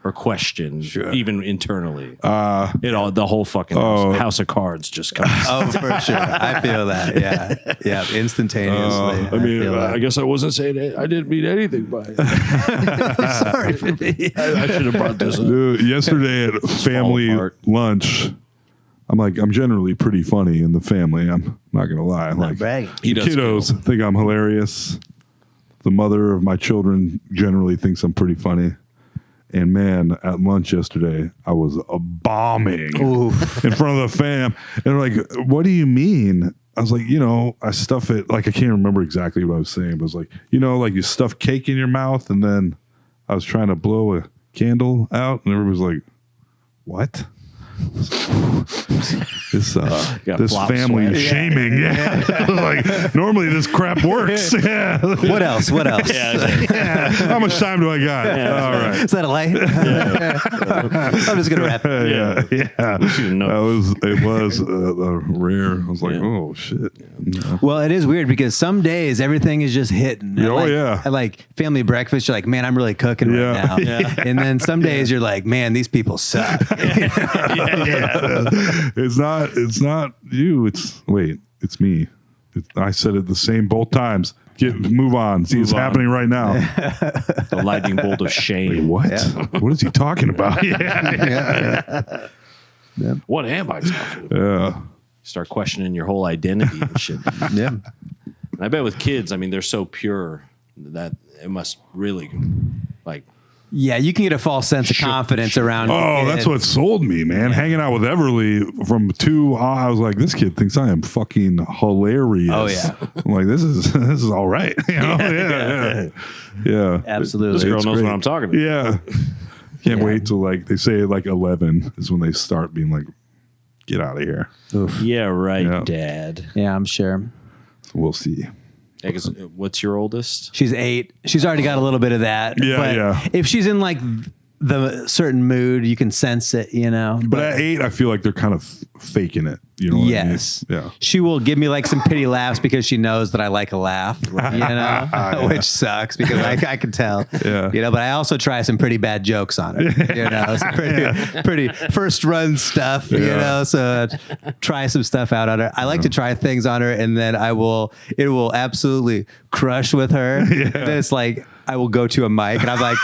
or questioned, even internally. The whole fucking house of cards just comes. Oh, for sure. I feel that. Yeah. Yeah. Instantaneously. feel that. I guess I wasn't saying it. I didn't mean anything by it. Sorry. I should have brought this up. Dude, yesterday at family apart. lunch, I'm generally pretty funny in the family. I'm not going to lie. Like, bragging. He the does kiddos think I'm hilarious. The mother of my children generally thinks I'm pretty funny. And man, at lunch yesterday, I was bombing in front of the fam. And they're like, what do you mean? I was like, I stuff it. Like, I can't remember exactly what I was saying, but it was like, like you stuff cake in your mouth. And then I was trying to blow a candle out. And everybody was like, what? This flop family sweat. is shaming. Yeah. Like, normally this crap works. Yeah. What else? What else? How much time do I got? All right. Is that a light? I'm just going to wrap it. Yeah. It was rare. I was like, Yeah. oh shit. Yeah. Well, it is weird because some days everything is just hitting. Oh, yeah. At like family breakfast, you're like, man, I'm really cooking right Yeah. now. And then some days you're like, man, these people suck. It's not you. It's me. I said it the same both times. Move on. See, it's on. happening right now. The lightning bolt of shame. What? What is he talking about? What am I talking about? Yeah. Start questioning your whole identity and shit. Yeah. And I bet with kids, I mean, they're so pure that it must really, like, Yeah, you can get a false sense of confidence around. Oh, kids. that's what sold me, man. Hanging out with Everly from 2, I was like, this kid thinks I am fucking hilarious. Oh, yeah. I'm like, this is all right. You know? Yeah. Absolutely. This girl It's knows great. what I'm talking about. Yeah. Can't wait till like they say like 11 is when they start being like, get out of here. Yeah, right, Yeah. Dad. Yeah, I'm sure. So we'll see. I guess, what's your oldest? She's 8. She's already got a little bit of that. Yeah, but yeah. if she's in like the certain mood, you can sense it, you know. But at 8, I feel like they're kind of faking it. You know what yes. I mean? Yeah. She will give me like some pity laughs because she knows that I like a laugh, you know, which sucks because I can tell, Yeah. you know, but I also try some pretty bad jokes on her, you know, some pretty first run stuff, you know, so try some stuff out on her. I like to try things on her and then it will absolutely crush with her. And then it's like, I will go to a mic and I'm like,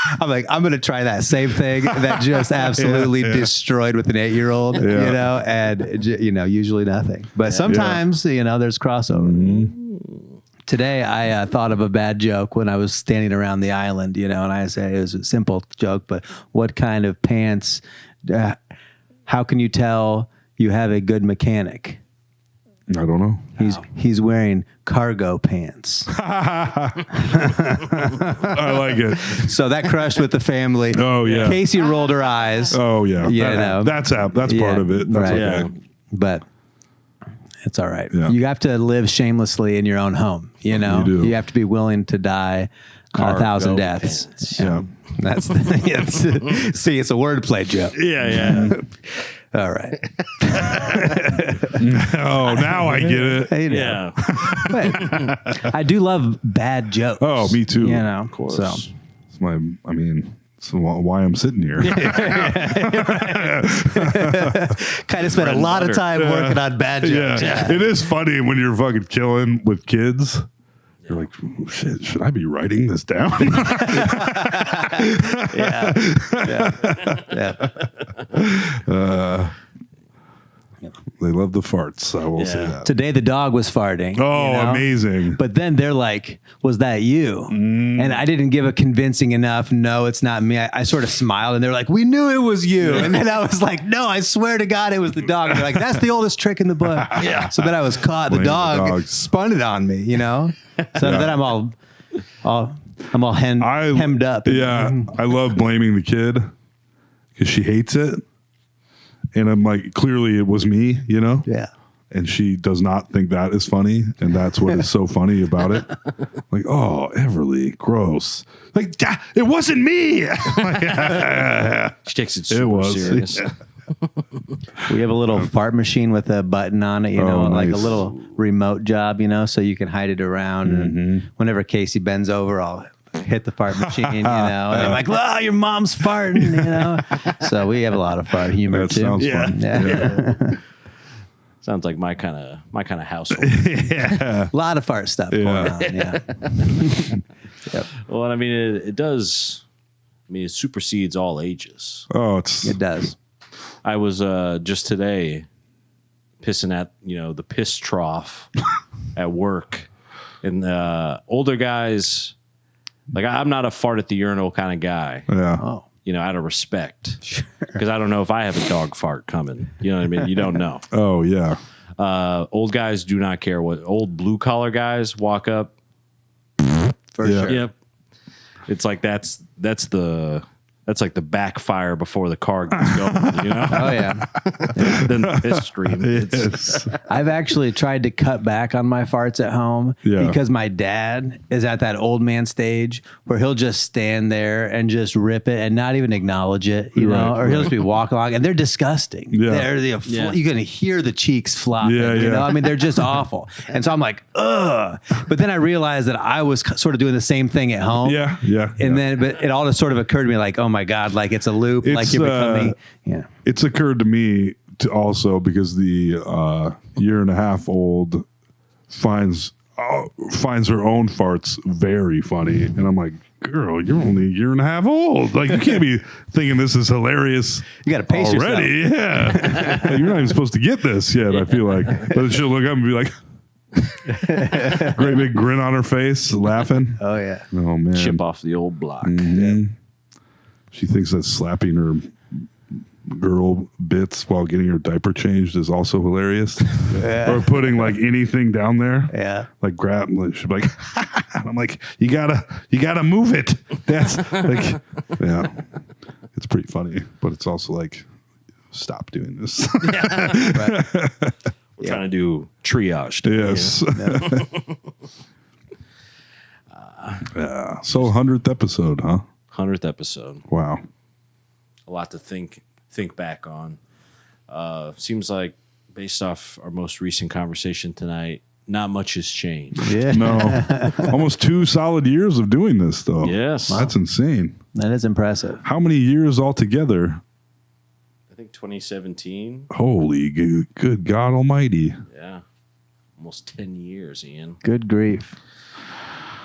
I'm going to try that same thing that just absolutely destroyed with an 8-year-old, you know, and you know, usually nothing, but sometimes, you know, there's crossover. Today, I thought of a bad joke when I was standing around the island, you know, and I said it was a simple joke, but what kind of pants, how can you tell you have a good mechanic? I don't know. He's wearing cargo pants. I like it. So that crushed with the family. Oh, yeah. Casey rolled her eyes. Oh, yeah. You know. That's part of it. That's Right. okay. But it's all right. Yeah. You have to live shamelessly in your own home. You know, You do. you have to be willing to die a 1,000 Cargo deaths. pants. Yeah. That's see, it's a wordplay joke. Yeah. All right. Oh, now I get it. You know. Yeah. But I do love bad jokes. Oh, me too. You know, Of course. so It's so why I'm sitting here. kind of spent a lot of time working on bad jokes. Yeah. It is funny when you're fucking killing with kids. You're like, oh, shit, should I be writing this down? They love the farts. I will say Yeah. that. Today the dog was farting. Oh, you know? amazing. But then they're like, was that you? And I didn't give a convincing enough, no, it's not me. I sort of smiled and they're like, we knew it was you. And then I was like, no, I swear to God it was the dog. And they're like, that's the oldest trick in the book. Yeah. So then I was caught. The Blame the dog dog. spun it on me, you know? So then I'm all hemmed up. Yeah, I love blaming the kid because she hates it. And I'm like, clearly it was me, you know? Yeah. And she does not think that is funny. And that's what is so funny about it. Like, oh, Everly, gross. Like, it wasn't me. She takes it super It was. serious. Yeah. We have a little fart machine with a button on it, you know, like a nice. little remote job, you know, so you can hide it around. And whenever Casey bends over, I'll hit the fart machine, you know, and I'm like, oh, your mom's farting, you know. So we have a lot of fart humor That too. sounds Yeah. fun. Yeah. Sounds like my kind of household. A lot of fart stuff going on. Yeah. Well, I mean, it does. I mean, it supersedes all ages. Oh, it's It does. I was just today pissing at the piss trough at work, and older guys. Like, I'm not a fart at the urinal kind of guy. yeah. Oh. Out of respect, because I don't know if I have a dog fart coming. You know what I mean? You don't know. Oh, yeah. Old guys do not care what old blue collar guys walk up. For Yeah. sure. Yep. It's like that's like the backfire before the car gets going. Oh yeah. Then the piss stream. Yes. I've actually tried to cut back on my farts at home Yeah. because my dad is at that old man stage where he'll just stand there and just rip it and not even acknowledge it, you know, Right, or he'll just be walking along and they're disgusting. Yeah. They're Yeah. you're going to hear the cheeks flopping, Yeah, you yeah. know, I mean, they're just awful. And so I'm like, ugh. But then I realized that I was sort of doing the same thing at home. Yeah. Yeah. And then, but it all just sort of occurred to me like, oh my God, like it's a loop, like It's, you're becoming, yeah. It's occurred to me to also because the year and a half old finds her own farts very funny, and I'm like, girl, you're only a year and a half old. Like, you can't be thinking this is hilarious. You got to pace already. Yeah, Like, you're not even supposed to get this yet. I feel like, but she'll look up and be like, great big grin on her face, laughing. Oh yeah. Oh man, Chip off the old block. Mhm. She thinks that slapping her girl bits while getting her diaper changed is also hilarious. Or putting like anything down there. Yeah. Like grab, she'll be like, and I'm like, you gotta move it. That's like, yeah, it's pretty funny, but it's also like, stop doing this. Right. We're trying to do triage. Today. Yes. Yeah. So 100th episode, huh? 100th episode. Wow. A lot to think back on. Seems like based off our most recent conversation tonight, not much has changed. Yeah. No. Almost 2 solid years of doing this, though. Yes. That's insane. That is impressive. How many years altogether? I think 2017. Holy good God Almighty. Yeah. Almost 10 years, Ian. Good grief.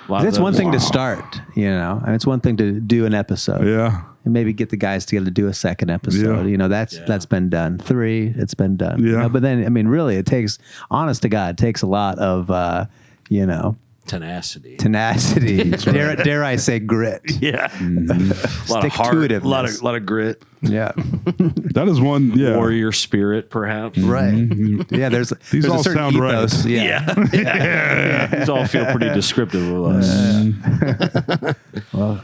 A lot of It's one those- thing to start, and it's one thing to do an episode. Yeah. And maybe get the guys together to do a second episode. Yeah. That's been done. 3, it's been done. Yeah. But then, I mean, really, it takes, honest to God, it takes a lot of, tenacity. tenacity. Dare I say grit? Yeah. A lot of heart. A lot of grit. Yeah. That is one. Yeah. Warrior spirit, perhaps. Right. Yeah. There's These a all certain sound right. ethos. Yeah. Yeah. These all feel pretty descriptive of us. Well,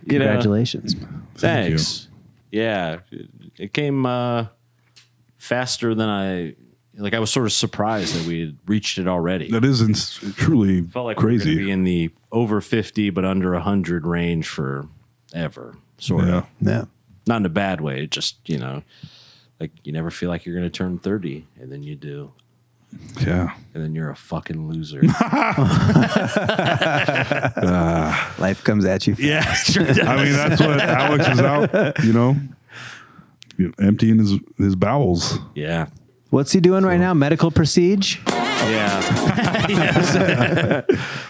You know, congratulations. thanks. Yeah. It came faster than I was sort of surprised that we had reached it already. That is truly Felt like we were going to crazy. be in the over 50 but under 100 range forever, sort Yeah. of. Yeah. Not in a bad way, just, like you never feel like you're going to turn 30, and then you do. Yeah. And then you're a fucking loser. Life comes at you. Yeah. I mean, that's what Alex is out, emptying his bowels. Yeah. What's he doing right now? Medical procedure? Yeah.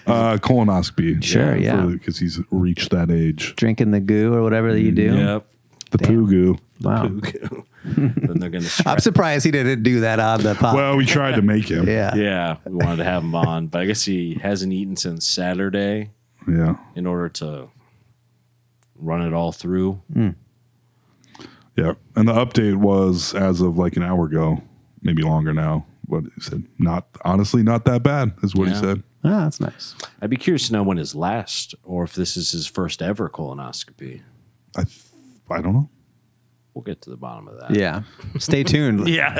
Colonoscopy. Sure, yeah. Because he's reached that age. Drinking the goo or whatever that you do? Yep. The poo goo. Wow. Then they're going to I'm surprised he didn't do that on the pod. Well, we tried to make him. yeah. Yeah, we wanted to have him on, but I guess he hasn't eaten since Saturday Yeah. in order to run it all through. Yeah. And the update was as of like an hour ago, maybe longer now. But he said, honestly, not that bad, is what he Yeah. said. Oh, that's nice. I'd be curious to know when his last, or if this is his first ever colonoscopy. I don't know. We'll get to the bottom of that. Yeah. Stay tuned. Yeah.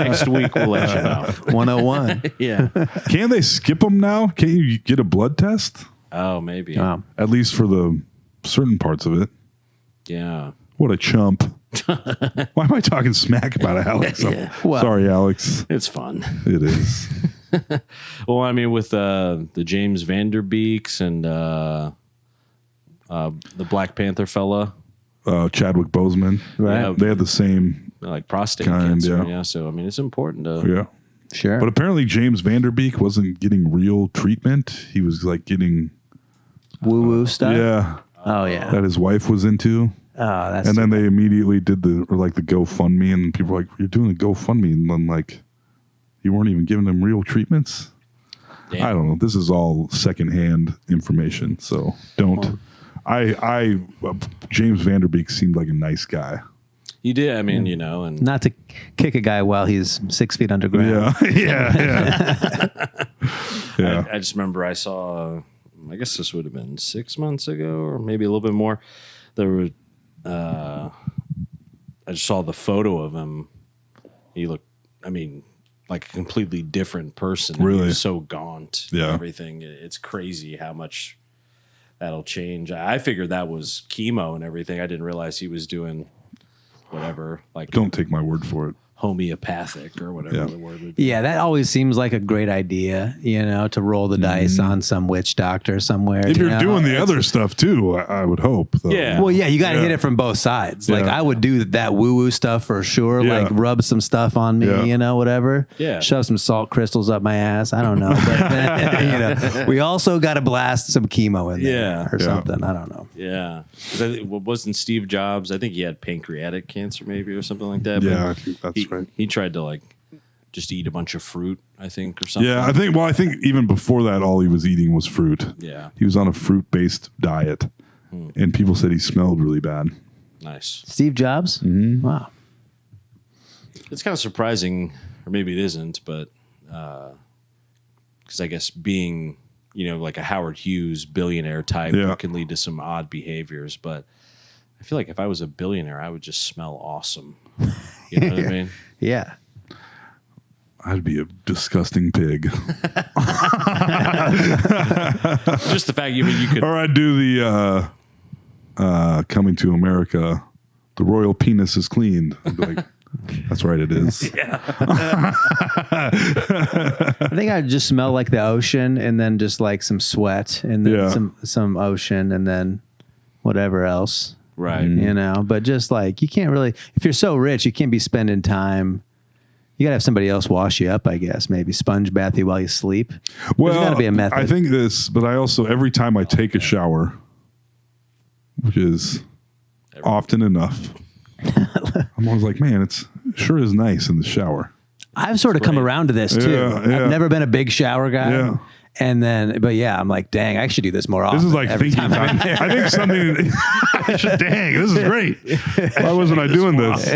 Next week we'll let you know. 101. Yeah. Can they skip them now? Can't you get a blood test? Oh, maybe. Wow. At least for the certain parts of it. Yeah. What a chump. Why am I talking smack about Alex? Well- Sorry, Alex. It's fun. It is. Well, I mean, with the James Vanderbeeks and the Black Panther fella, Chadwick Boseman. Right. Yeah. They had the same. like prostate Kind, cancer. yeah. Yeah. So, I mean, it's important to. Yeah. Sure. But apparently James Vanderbeek wasn't getting real treatment. He was like getting, Woo woo stuff? yeah, Oh, yeah. that his wife was into. Oh, that's And then they immediately did the GoFundMe, and people were like, "You're doing a GoFundMe," and then like, you weren't even giving them real treatments. Damn. I don't know. This is all secondhand information, so don't. James Vanderbeek seemed like a nice guy. You did. I mean, and not to kick a guy while he's 6 feet underground. Yeah. Yeah. I just remember I saw, I guess this would have been 6 months ago or maybe a little bit more. There were, I just saw the photo of him. He looked, I mean, like a completely different person. I mean, Really? he was so gaunt. and Yeah. everything. It's crazy how much that'll change. I figured that was chemo and everything. I didn't realize he was doing whatever, like Don't take my word for it. homeopathic or whatever Yeah. the word would be. Yeah, that always seems like a great idea, to roll the dice on some witch doctor somewhere. If you're know? doing the other stuff too, I would hope. Though. Yeah. Well, yeah, you got to Yeah. hit it from both sides. Like, Yeah. I would do that woo-woo stuff for sure. Yeah. Like, rub some stuff on me, Yeah. whatever. Yeah. Shove some salt crystals up my ass. I don't know. But, then, we also got to blast some chemo in there Yeah. or Yeah. something. I don't know. Yeah. 'Cause wasn't Steve Jobs, I think he had pancreatic cancer maybe or something like that. but Yeah, I think that's right. He tried to just eat a bunch of fruit, I think, or something. Yeah, I think even before that, all he was eating was fruit. Yeah. He was on a fruit-based diet, and people said he smelled really bad. Nice. Steve Jobs? Wow. It's kind of surprising, or maybe it isn't, but because I guess being, like a Howard Hughes billionaire type can lead to some odd behaviors. But I feel like if I was a billionaire, I would just smell awesome. You know what I mean? Yeah. I'd be a disgusting pig. Just the fact you could. Or I'd do the Coming to America, the royal penis is cleaned. I'd be like, that's right, it is. I think I'd just smell like the ocean, and then just like some sweat, and then some ocean, and then whatever else. Right. But just like, you can't really, if you're so rich, you can't be spending time. You gotta have somebody else wash you up, I guess. Maybe sponge bath you while you sleep. Well, there's gotta be a method. I think this, but I also, every time I take a shower, which is often enough, I'm always like, man, it sure is nice in the shower. I've sort of come around to this too. Yeah. I've never been a big shower guy. Yeah. And then, but yeah, I'm like, dang, I should do this more often. This is like thinking time. I think something. Dang, this is great. Why wasn't I doing this?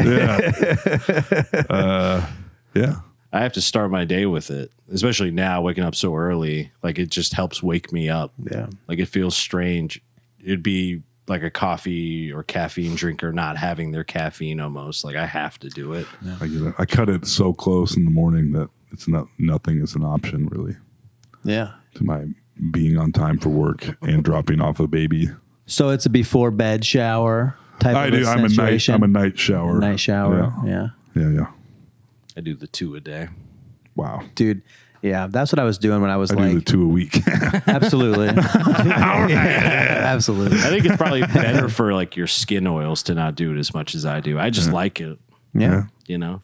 Yeah. Yeah. I have to start my day with it, especially now waking up so early. Like, it just helps wake me up. Yeah. Like, it feels strange. It'd be like a coffee or caffeine drinker not having their caffeine almost. Like, I have to do it. Yeah. I get it. I cut it so close in the morning that it's nothing is an option really. Yeah. To my being on time for work and dropping off a baby. So it's a before bed shower type I of do. I'm a night shower. Night shower. Yeah. Yeah. I do the 2 a day. Wow. Dude. Yeah. That's what I was doing when I was I like. do the 2 a week. Absolutely. Absolutely. I think it's probably better for like your skin oils to not do it as much as I do. I just like it. Yeah.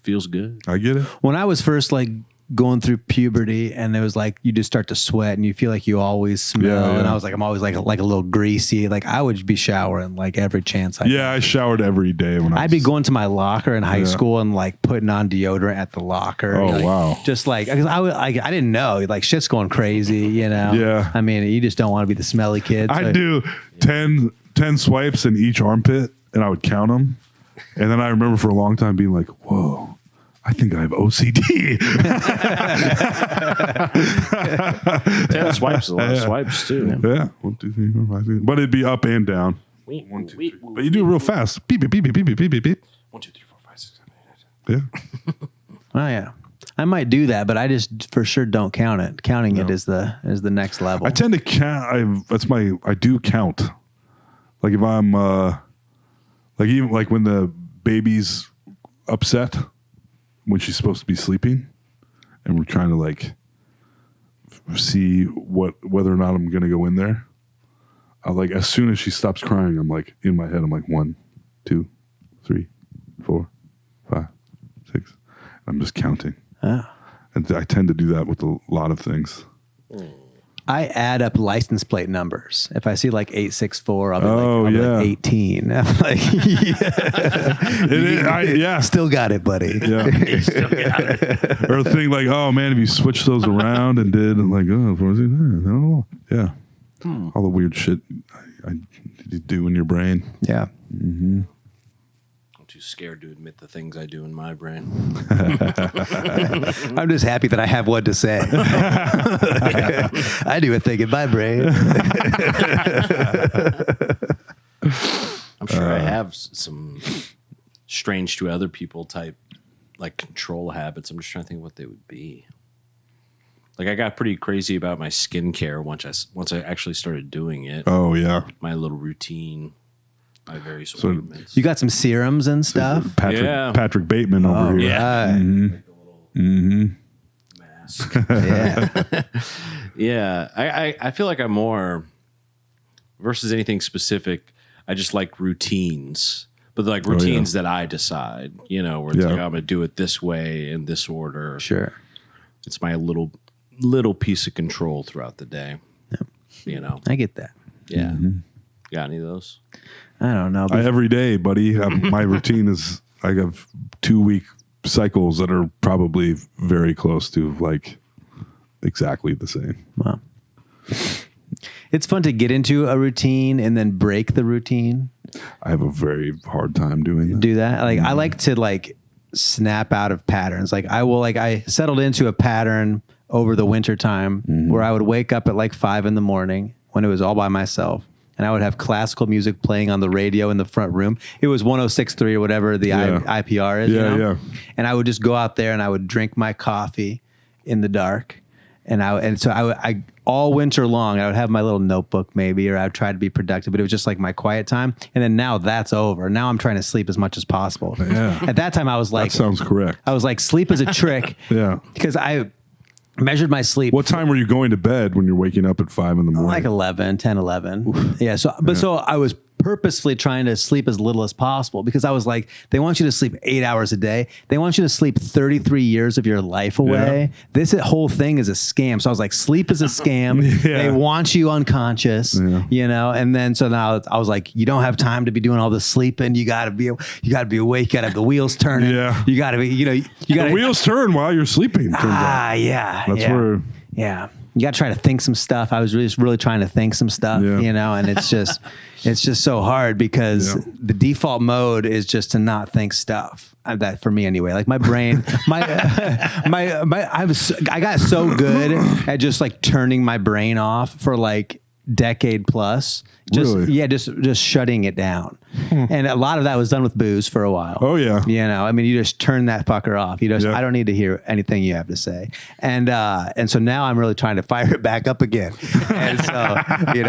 Feels good. I get it. When I was first like going through puberty, and it was like you just start to sweat and you feel like you always smell, and I was like, I'm always like a little greasy. Like, I would be showering like every chance I showered every day when I'd be going to my locker in high school and like putting on deodorant at the locker. Oh, wow. Just like, because I didn't know, like, shit's going crazy, Yeah. I mean, you just don't want to be the smelly kid. I'd do 10 swipes in each armpit, and I would count them. And then I remember for a long time being like, whoa, I think I have OCD. 10 swipes is a lot of swipes too. Yeah. 1, 2, 3, 4, 5, 6. But it'd be up and down. 1, 2, 3. But you do it real fast. Beep, beep, beep, beep, beep, beep, beep, beep. 1, 2, 3, 4, 5, 6, 7, 8. Yeah. Oh yeah. I might do that, but I just for sure don't count it. Counting it is the next level. I tend to count. I do count. Like if I'm, like even like when the baby's upset, when she's supposed to be sleeping, and we're trying to like see whether or not I'm going to go in there. I like, as soon as she stops crying, I'm like, in my head, I'm like 1, 2, 3, 4, 5, 6. I'm just counting. Ah. And I tend to do that with a lot of things. I add up license plate numbers. If I see like 864, I'll be like, like 18. I'm like, yeah. Still got it, buddy. Yeah. Or a thing like, oh man, if you switch those around and did, and like, oh, yeah. All the weird shit I do in your brain. Yeah. Mm-hmm. I'm too scared to admit the things I do in my brain. I'm just happy that I have one to say. I do a thing in my brain. I'm sure I have some strange to other people type like control habits. I'm just trying to think what they would be. Like, I got pretty crazy about my skincare once I actually started doing it. Oh yeah. My little routine, my various ornaments. You got some serums and stuff? Patrick Bateman over here. Yeah. Mm-hmm. Mask. Yeah. Yeah. I feel like I'm more versus anything specific. I just like routines, but like routines that I decide, where it's like, I'm going to do it this way in this order. Sure. It's my little piece of control throughout the day. Yep. I get that. Yeah. Got any of those? I don't know. Every day, buddy. My routine is I have 2-week cycles that are probably very close to like exactly the same. Wow. It's fun to get into a routine and then break the routine. I have a very hard time doing that. Do that. Like I like to like snap out of patterns. Like I settled into a pattern over the winter time where I would wake up at like 5 a.m. when it was all by myself. And I would have classical music playing on the radio in the front room. It was 106.3 or whatever the IPR is. Yeah, you know? yeah. And I would just go out there and I would drink my coffee in the dark. So I all winter long, I would have my little notebook maybe, or I would try to be productive, but it was just like my quiet time. And then now that's over. Now I'm trying to sleep as much as possible. Yeah. At that time, I was like, That sounds correct. I was like, sleep is a trick. Yeah. Because I measured my sleep. What time were you going to bed when you're waking up at 5 a.m? Like 10, 11. Yeah. So I was purposefully trying to sleep as little as possible because I was like, they want you to sleep 8 hours a day. They want you to sleep 33 years of your life away. Yeah. This whole thing is a scam. So I was like, sleep is a scam. Yeah. They want you unconscious, you know? And then, so now I was like, you don't have time to be doing all this sleeping. You gotta be awake. You gotta have the wheels turning. Yeah. You gotta be, The wheels turn while you're sleeping. turns out. Yeah. That's where. Yeah. You got to try to think some stuff. I was really trying to think some stuff, and it's just so hard because the default mode is just to not think stuff. That for me anyway. Like my brain, I got so good at just like turning my brain off for like decade plus. Just shutting it down. And a lot of that was done with booze for a while. Oh yeah. I mean, you just turn that fucker off. I don't need to hear anything you have to say. And so now I'm really trying to fire it back up again. And so, like getting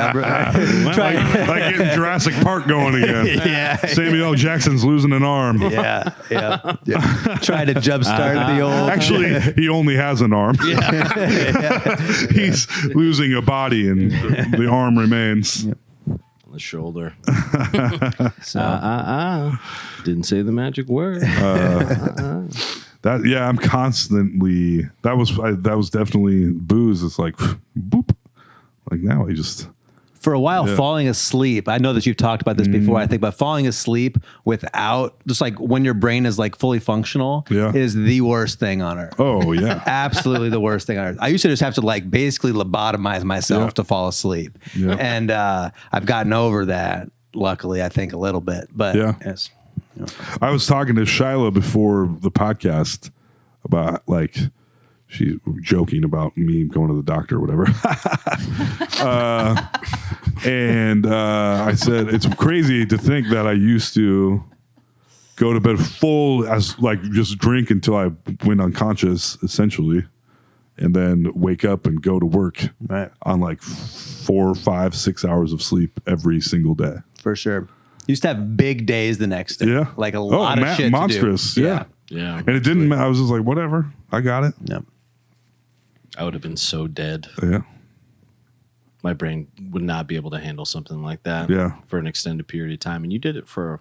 Jurassic Park going again. Yeah. Samuel L. Jackson's losing an arm. Yeah. Try to jumpstart the old. Actually, he only has an arm. He's losing a body and the arm remains. On the shoulder. Didn't say the magic word. I'm constantly. That was definitely booze. It's like boop. Like now I just. For a while, falling asleep. I know that you've talked about this before, I think, but falling asleep without, just like when your brain is like fully functional, is the worst thing on earth. Oh, yeah. Absolutely the worst thing on earth. I used to just have to like basically lobotomize myself to fall asleep. Yeah. And I've gotten over that, luckily, I think a little bit. But it's, I was talking to Shyla before the podcast about like, she's joking about me going to the doctor or whatever. And I said, it's crazy to think that I used to go to bed full as like just drink until I went unconscious essentially. And then wake up and go to work on like 4, 5, 6 hours of sleep every single day. For sure. Used to have big days the next day. Yeah. Like a lot of shit monstrous. To do. Yeah. And it didn't, I was just like, whatever, I got it. Yep. I would have been so dead. Yeah. My brain would not be able to handle something like that for an extended period of time. And you did it for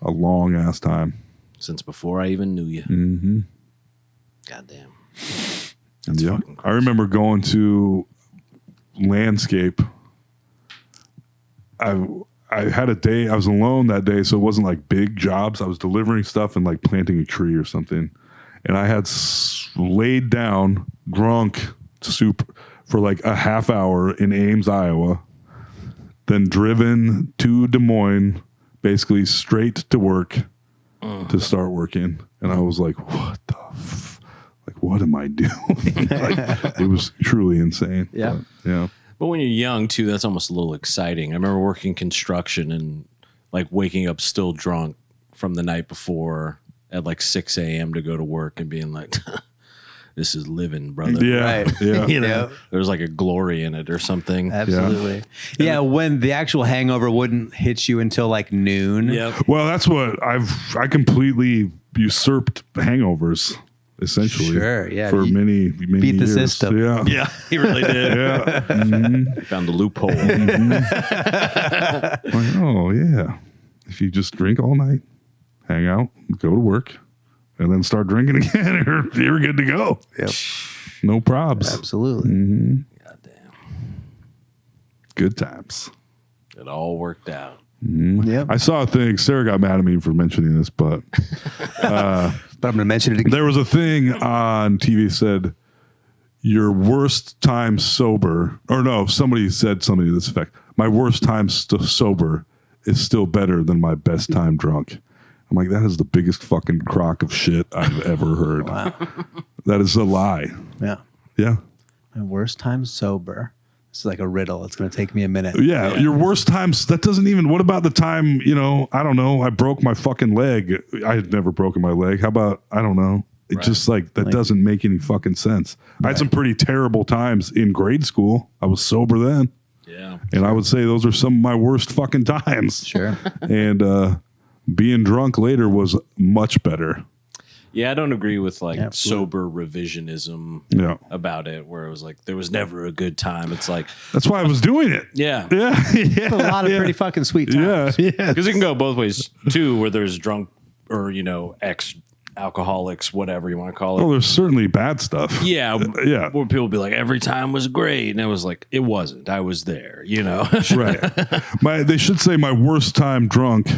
a long ass time. Since before I even knew you. Mm-hmm. Goddamn. Yeah. I remember going to landscape. I had a day, I was alone that day, so it wasn't like big jobs. I was delivering stuff and like planting a tree or something. And I had laid down drunk soup for like a half hour in Ames, Iowa, then driven to Des Moines, basically straight to work to start working. And I was like, what the what am I doing? Like, it was truly insane. Yeah. But when you're young too, that's almost a little exciting. I remember working construction and like waking up still drunk from the night before at like 6 a.m. to go to work and being like, this is living, brother. Yeah. Right. Yeah. There's like a glory in it or something. Absolutely. Yeah. When the actual hangover wouldn't hit you until like noon. Yep. Well, that's what I completely usurped hangovers. Essentially, for many beat the years. system. Yeah, he really did. Found the loophole. Like, oh yeah, if you just drink all night, hang out, go to work, and then start drinking again, you're good to go. Yep, no probs. Absolutely. Mm-hmm. Goddamn, good times. It all worked out. Mm-hmm. Yep. I saw a thing. Sarah got mad at me for mentioning this, but. But I'm going to mention it again. There was a thing on TV said, your worst time sober, or no, somebody said something to this effect. My worst time sober is still better than my best time drunk. I'm like, that is the biggest fucking crock of shit I've ever heard. Wow. That is a lie. Yeah. Yeah. My worst time sober. This is like a riddle. It's going to take me a minute. Yeah, your worst times. That doesn't even. What about the time? I don't know. I broke my fucking leg. I had never broken my leg. How about I don't know. It just like that doesn't make any fucking sense. I had some pretty terrible times in grade school. I was sober then. Yeah, and I would say those are some of my worst fucking times. Sure. And being drunk later was much better. Yeah, I don't agree with like Absolutely. sober revisionism about it, where it was like there was never a good time. It's like that's why I was doing it. Yeah, A lot of pretty fucking sweet times. Yeah, because it can go both ways too, where there's drunk or ex alcoholics, whatever you want to call it. Well, there's certainly bad stuff. Yeah, yeah. Where people be like, every time was great, and it was like it wasn't. I was there, Right. They should say my worst time drunk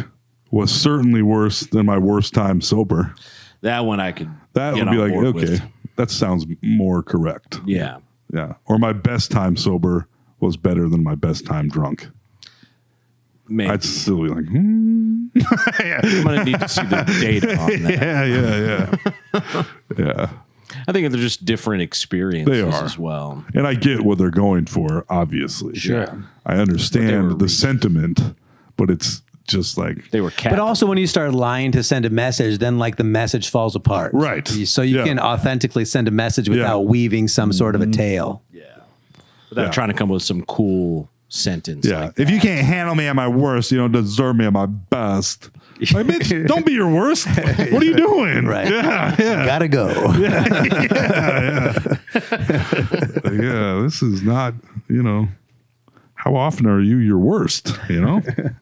was certainly worse than my worst time sober. That one I could. That get would be on like, board okay, with. that sounds more correct. Yeah. Yeah. Or my best time sober was better than my best time drunk. Maybe. I'd still be like, I'm gonna need to see the data on that. yeah. I think they're just different experiences They are. as well. And I get what they're going for, obviously. Sure. I But they understand were the sentiment, but it's just like, They were But also when you start lying to send a message, then like the message falls apart. Right. So you Yeah. can authentically send a message without weaving some sort of a tale. without Yeah. trying to come up with some cool sentence. yeah. Like If you can't handle me at my worst, you don't deserve me at my best. Like, bitch, don't be your worst. What are you doing? Right. Yeah. Gotta go. Yeah, this is not, how often are you your worst, That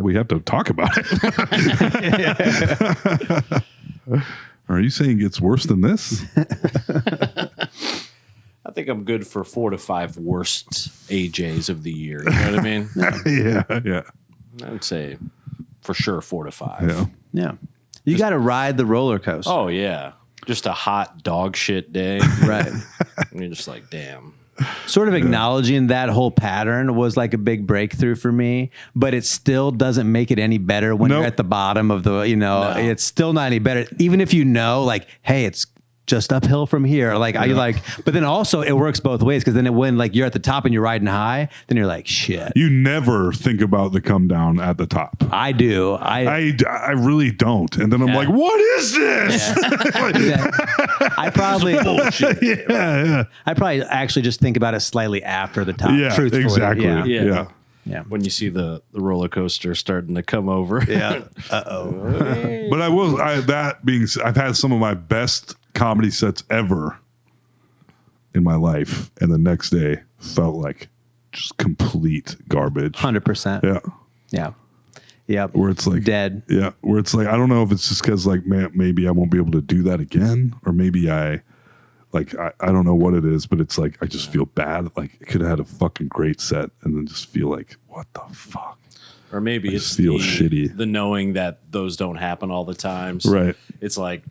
we have to talk about it. Are you saying it's worse than this? I think I'm good for 4 to 5 worst AJs of the year. You know what I mean? Yeah. I would say for sure 4 to 5. Yeah. Yeah. You got to ride the roller coaster. Oh yeah, just a hot dog shit day. Right. And you're just like, damn. Sort of acknowledging that whole pattern was like a big breakthrough for me, but it still doesn't make it any better when Nope. you're at the bottom of the, it's still not any better. Even if like, hey, it's just uphill from here. Like, but then also it works both ways. Cause then when like you're at the top and you're riding high, then you're like, shit. You never think about the come down at the top. I do. I really don't. And then I'm like, what is this? I probably, Yeah. I probably actually just think about it slightly after the top. Yeah, truthfully. exactly. Yeah. Yeah. Yeah. When you see the roller coaster starting to come over. Yeah. But I've had some of my best comedy sets ever in my life. And the next day felt like just complete garbage. 100%. Yeah. Yeah. Yep. Where it's like dead. Yeah. Where it's like, I don't know if it's just because like, man, maybe I won't be able to do that again. Or maybe I don't know what it is, but it's like, I just feel bad. Like I could have had a fucking great set and then just feel like, what the fuck? Or maybe it's just feel shitty. the knowing that those don't happen all the times. Right. It's like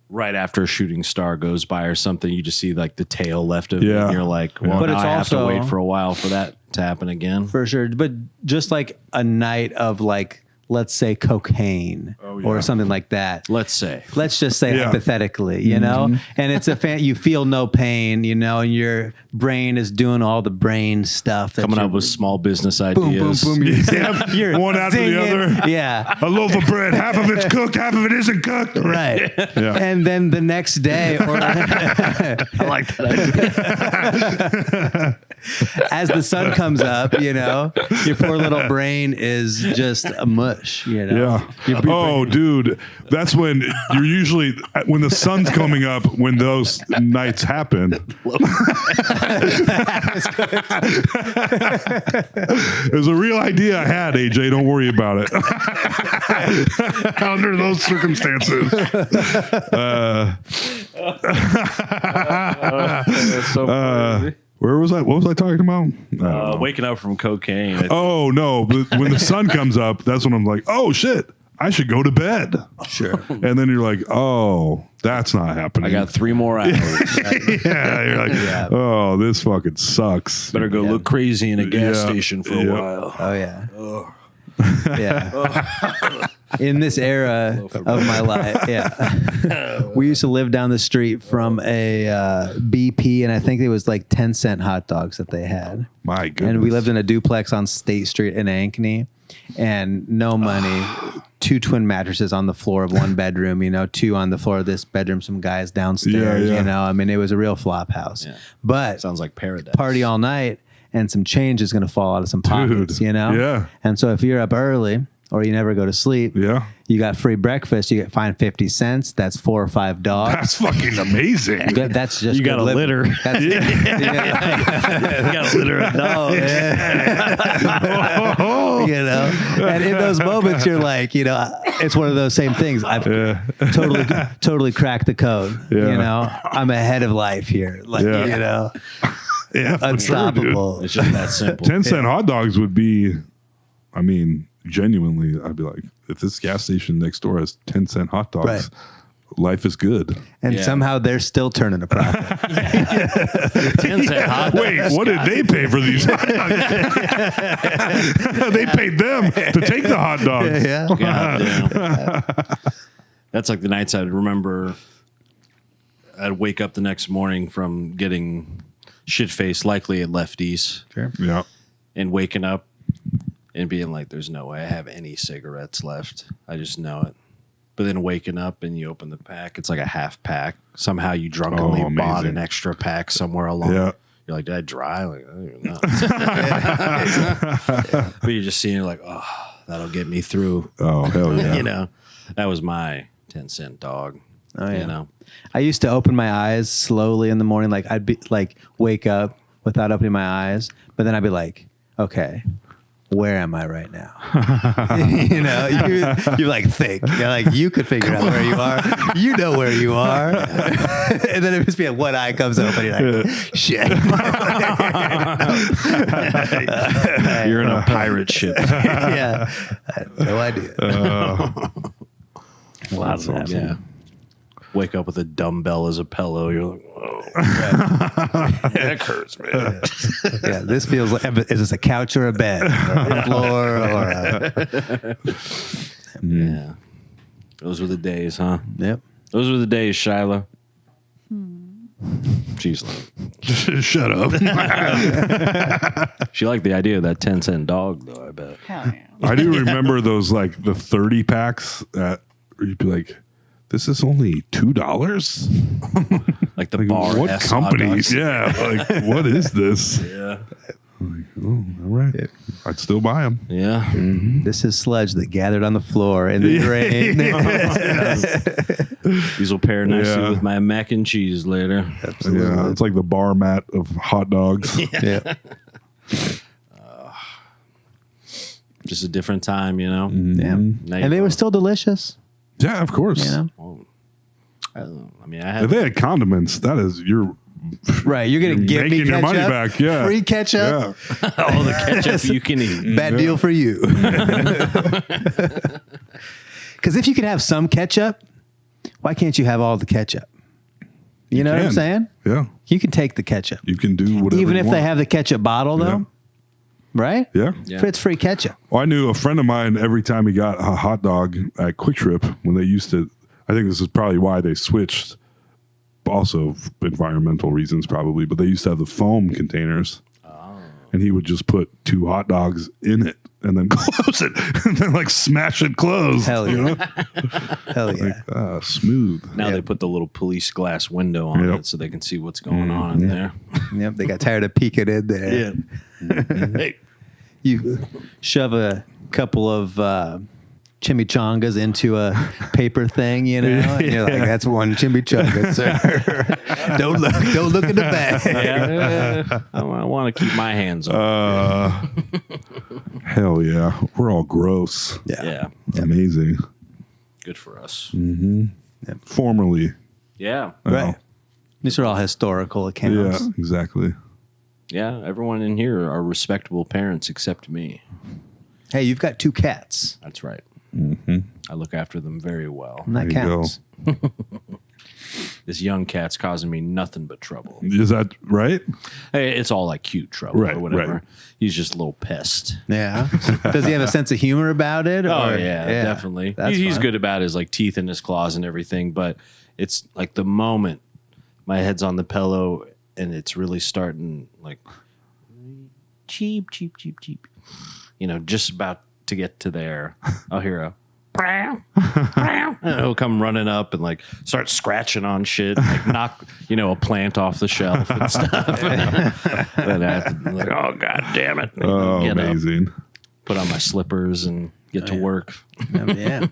right after a shooting star goes by or something, you just see like the tail left of it. Yeah. And you're like, well, But now it's I have to also- wait for a while for that to happen again. For sure. But just like a night of like, let's say cocaine or something like that. Let's say. Let's just say Yeah. hypothetically, and it's you feel no pain, and your brain is doing all the brain stuff. That Coming you're- up with small business boom, boom, ideas. boom. You're One after the zinging. other. Yeah. A loaf of bread, half of it's cooked, half of it isn't cooked. Right. Yeah. And then the next day, or I like that. as the sun comes up, your poor little brain is just a mush, Yeah. Oh, dude. That's when you're usually, when the sun's coming up, when those nights happen. It was a real idea I had, AJ. Don't worry about it. Under those circumstances. That's so crazy. Where was I? What was I talking about? I don't know. Waking up from cocaine. Oh, no. But when the sun comes up, that's when I'm like, oh, shit. I should go to bed. Sure. And then you're like, oh, that's not happening. I got 3 more hours. yeah, you're like, oh, this fucking sucks. Better go look crazy in a gas Yeah. station for a Yeah. while. Oh yeah. Yeah. In this era of my life, yeah. We used to live down the street from a BP, and I think it was like 10-cent hot dogs that they had. My goodness. And we lived in a duplex on State Street in Ankeny, and no money. 2 twin mattresses on the floor of 1 bedroom, 2 on the floor of this bedroom, some guys downstairs, Yeah. I mean, it was a real flop house. Yeah. But Sounds like paradise. party all night, and some change is going to fall out of some pockets, Dude, yeah. And so if you're up early or you never go to sleep, Yeah. you got free breakfast, you get fined 50 cents. That's 4 or 5 dogs. That's fucking amazing. That's just You got good a living. litter. That's, You got a litter of dogs. And in those moments, you're like, it's one of those same things. I've totally cracked the code. Yeah. I'm ahead of life here. Like, Yeah. Yeah, for unstoppable. It's just that simple. 10-cent hot dogs would be, I mean, genuinely, I'd be like, if this gas station next door has 10-cent hot dogs, Right. life is good. And Yeah. somehow they're still turning a profit. 10-cent hot dogs. Wait, what did they pay for these hot dogs? They paid them to take the hot dogs. yeah. God damn. That's like the nights I'd remember. I'd wake up the next morning from getting shit-faced, likely at Lefties, Sure. Yeah. and waking up and being like, there's no way I have any cigarettes left. I just know it. But then waking up and you open the pack, it's like a half pack. Somehow you drunkenly Oh, bought amazing. an extra pack somewhere along. Yeah. You're like, did I dry? Like, I don't even know. But you're just seeing it like, oh, that'll get me through. Oh, hell yeah. That was my 10-cent dog. Oh, yeah. I used to open my eyes slowly in the morning. Like I'd be like, wake up without opening my eyes. But then I'd be like, okay, where am I right now? you like think. You're like, you could figure out where you are. You know where you are. And then it just be like one eye comes open. You're like, shit. You're in a pirate ship. Yeah. I had no idea. A lot of that. Yeah. Wake up with a dumbbell as a pillow. You're like, whoa. That hurts, man. Yeah, this feels like, is this a couch or a bed? Or a floor or a... Yeah. Those were the days, huh? Yep. Those were the days, Shyla. She's like, Shut up. she liked the idea of that 10-cent dog, though, I bet. Hell yeah. I do remember those, like the 30 packs that you'd be like, this is only $2? Like the Like, bar. what S company? hot dogs. Yeah. Like, what is this? Yeah. All right. I'd still buy them. Yeah. This is sludge that gathered on the floor in the rain. These will pair nicely Yeah. with my mac and cheese later. Yeah. It's like the bar mat of hot dogs. Yeah. Just a different time, Yeah. Now And they you were know. still delicious. Yeah, of course. You know? I mean, I If had they had condiments, that is you're Right. You're going to give me making your ketchup. money back. Yeah. Free ketchup. Yeah. all the ketchup you can eat. Bad deal for you. Because if you could have some ketchup, why can't you have all the ketchup? You know what I'm can. saying? Yeah. You can take the ketchup. You can do whatever Even you if want. they have the ketchup bottle, though. Yeah. Right? Yeah. Yeah. It's free ketchup. Well, I knew a friend of mine, every time he got a hot dog at Quick Trip, when they used to, I think this is probably why they switched, also environmental reasons probably, but they used to have the foam containers. And he would just put 2 hot dogs in it and then close it and then like smash it closed. Hell yeah. You know? Hell yeah. Smooth. Now they put the little police glass window on Yep. it so they can see what's going on in there. Yep. They got tired of peeking in there. Hey. You shove a couple of chimichangas into a paper thing, and you're like, "That's one chimichanga, sir." don't look in the bag. Yeah. I want to keep my hands on. Hell yeah. We're all gross. Yeah. Amazing. Good for us. Formerly. Yeah. Right. These are all historical accounts. Yeah, exactly. Yeah. Everyone in here are respectable parents except me. Hey, you've got 2 cats. That's right. I look after them very well. And that There you go. counts. This young cat's causing me nothing but trouble. Is that right? Hey, it's all like cute trouble Right, or whatever. right. He's just a little pest. Yeah. Does he have a sense of humor about it? Oh or- yeah, definitely. That's He's fun. good about his like teeth in his claws and everything, but it's like the moment my head's on the pillow and it's really starting like cheep, cheep, cheap, cheep. You know, just about to get to there. I'll hear a and he'll come running up and like start scratching on shit, like knock a plant off the shelf and stuff. And I have to be like, oh god damn it! Oh, Get up, amazing. put on my slippers and get to work. Yeah.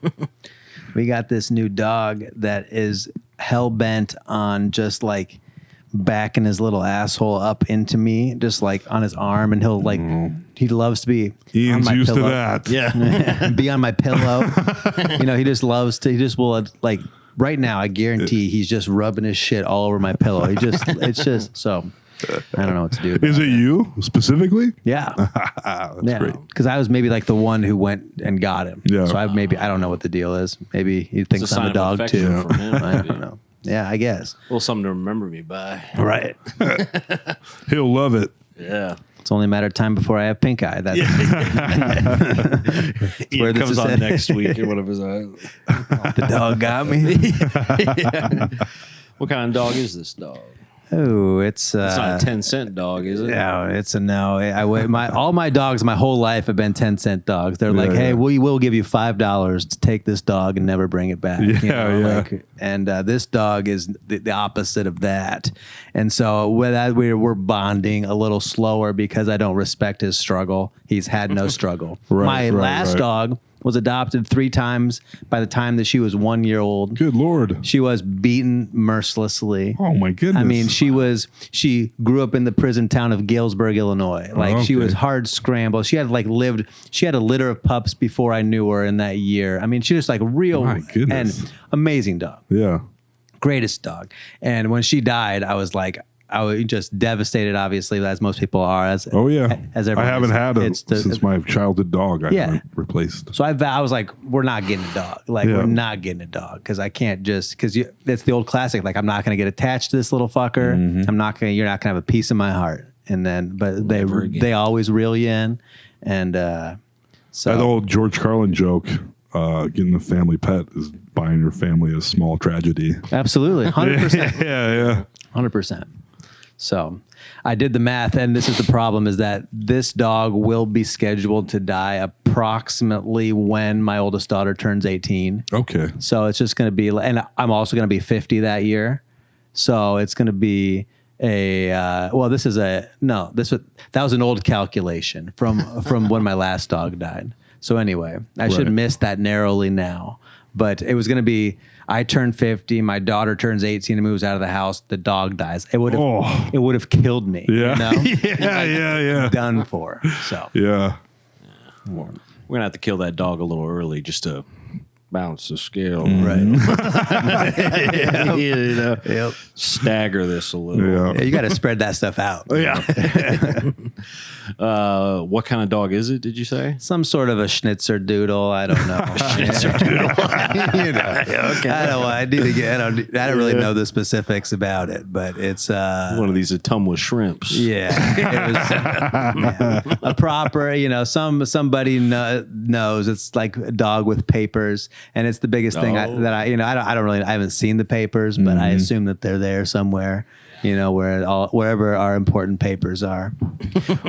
We got this new dog that is hell bent on just like backing his little asshole up into me, just like on his arm, and he'll like he loves to be Ian's on my used pillow. to that. Yeah. Be on my pillow. He just loves to. He just will like right now. I guarantee he's just rubbing his shit all over my pillow. It's just so. I don't know what to do. Is it you specifically? Yeah. That's great. Because I was maybe like the one who went and got him. Yeah. So I don't know what the deal is. Maybe he It's a thinks sign I'm a of dog affection too. from him. I don't know. Yeah, I guess. A little something to remember me by. Right. He'll love it. Yeah. It's only a matter of time before I have pink eye. That's He where this comes is on at. next week in one of his eyes. the dog got me. What kind of dog is this dog? Oh, it's It's not a 10-cent dog, is it? no, it's a no. All my dogs, my whole life have been 10-cent dogs. They're like, Yeah, hey, yeah. we will give you $5 to take this dog and never bring it back. Yeah. And this dog is the opposite of that. And so we're bonding a little slower because I don't respect his struggle. He's had no struggle. My last dog was adopted 3 times by the time that she was 1 year old. Good Lord. She was beaten mercilessly. Oh my goodness. I mean, she grew up in the prison town of Galesburg, Illinois. Like she was hard scrambled. She had she had a litter of pups before I knew her in that year. I mean, she was like real My goodness. and amazing dog. Yeah. Greatest dog. And when she died, I was just devastated, obviously, as most people are. As I everyone haven't is. had It's since my childhood dog I Yeah. haven't replaced. So I was like, we're not getting a dog. We're not getting a dog because I can't because it's the old classic. Like, I'm not going to get attached to this little fucker. Mm-hmm. You're not going to have a piece of my heart. And then, but they always reel you in. And so That old George Carlin joke, getting a family pet is buying your family a small tragedy. absolutely 100%. Yeah. 100%. So I did the math, and this is the problem: is that this dog will be scheduled to die approximately when my oldest daughter turns 18. Okay. So it's just going to be, and I'm also going to be 50 that year. So it's going to be that was an old calculation from when my last dog died. So anyway, I should miss that narrowly now, but it was going to be, I turn 50, my daughter turns 18 and moves out of the house, the dog dies. It would have killed me. Yeah. You know? Yeah. Done for. So Yeah. We're going to have to kill that dog a little early just to bounce the scale. Yep. Stagger this a little. Yeah. You got to spread that stuff out. What kind of dog is it, did you say? Some sort of a schnitzer doodle. I don't know. Schnitzer doodle. Okay. I need to get. I don't really know the specifics about it, but it's One of these Atumwa shrimps. yeah, it was a proper. Somebody knows it's like a dog with papers, and it's the biggest thing I haven't seen the papers, but I assume that they're there somewhere. Wherever our important papers are.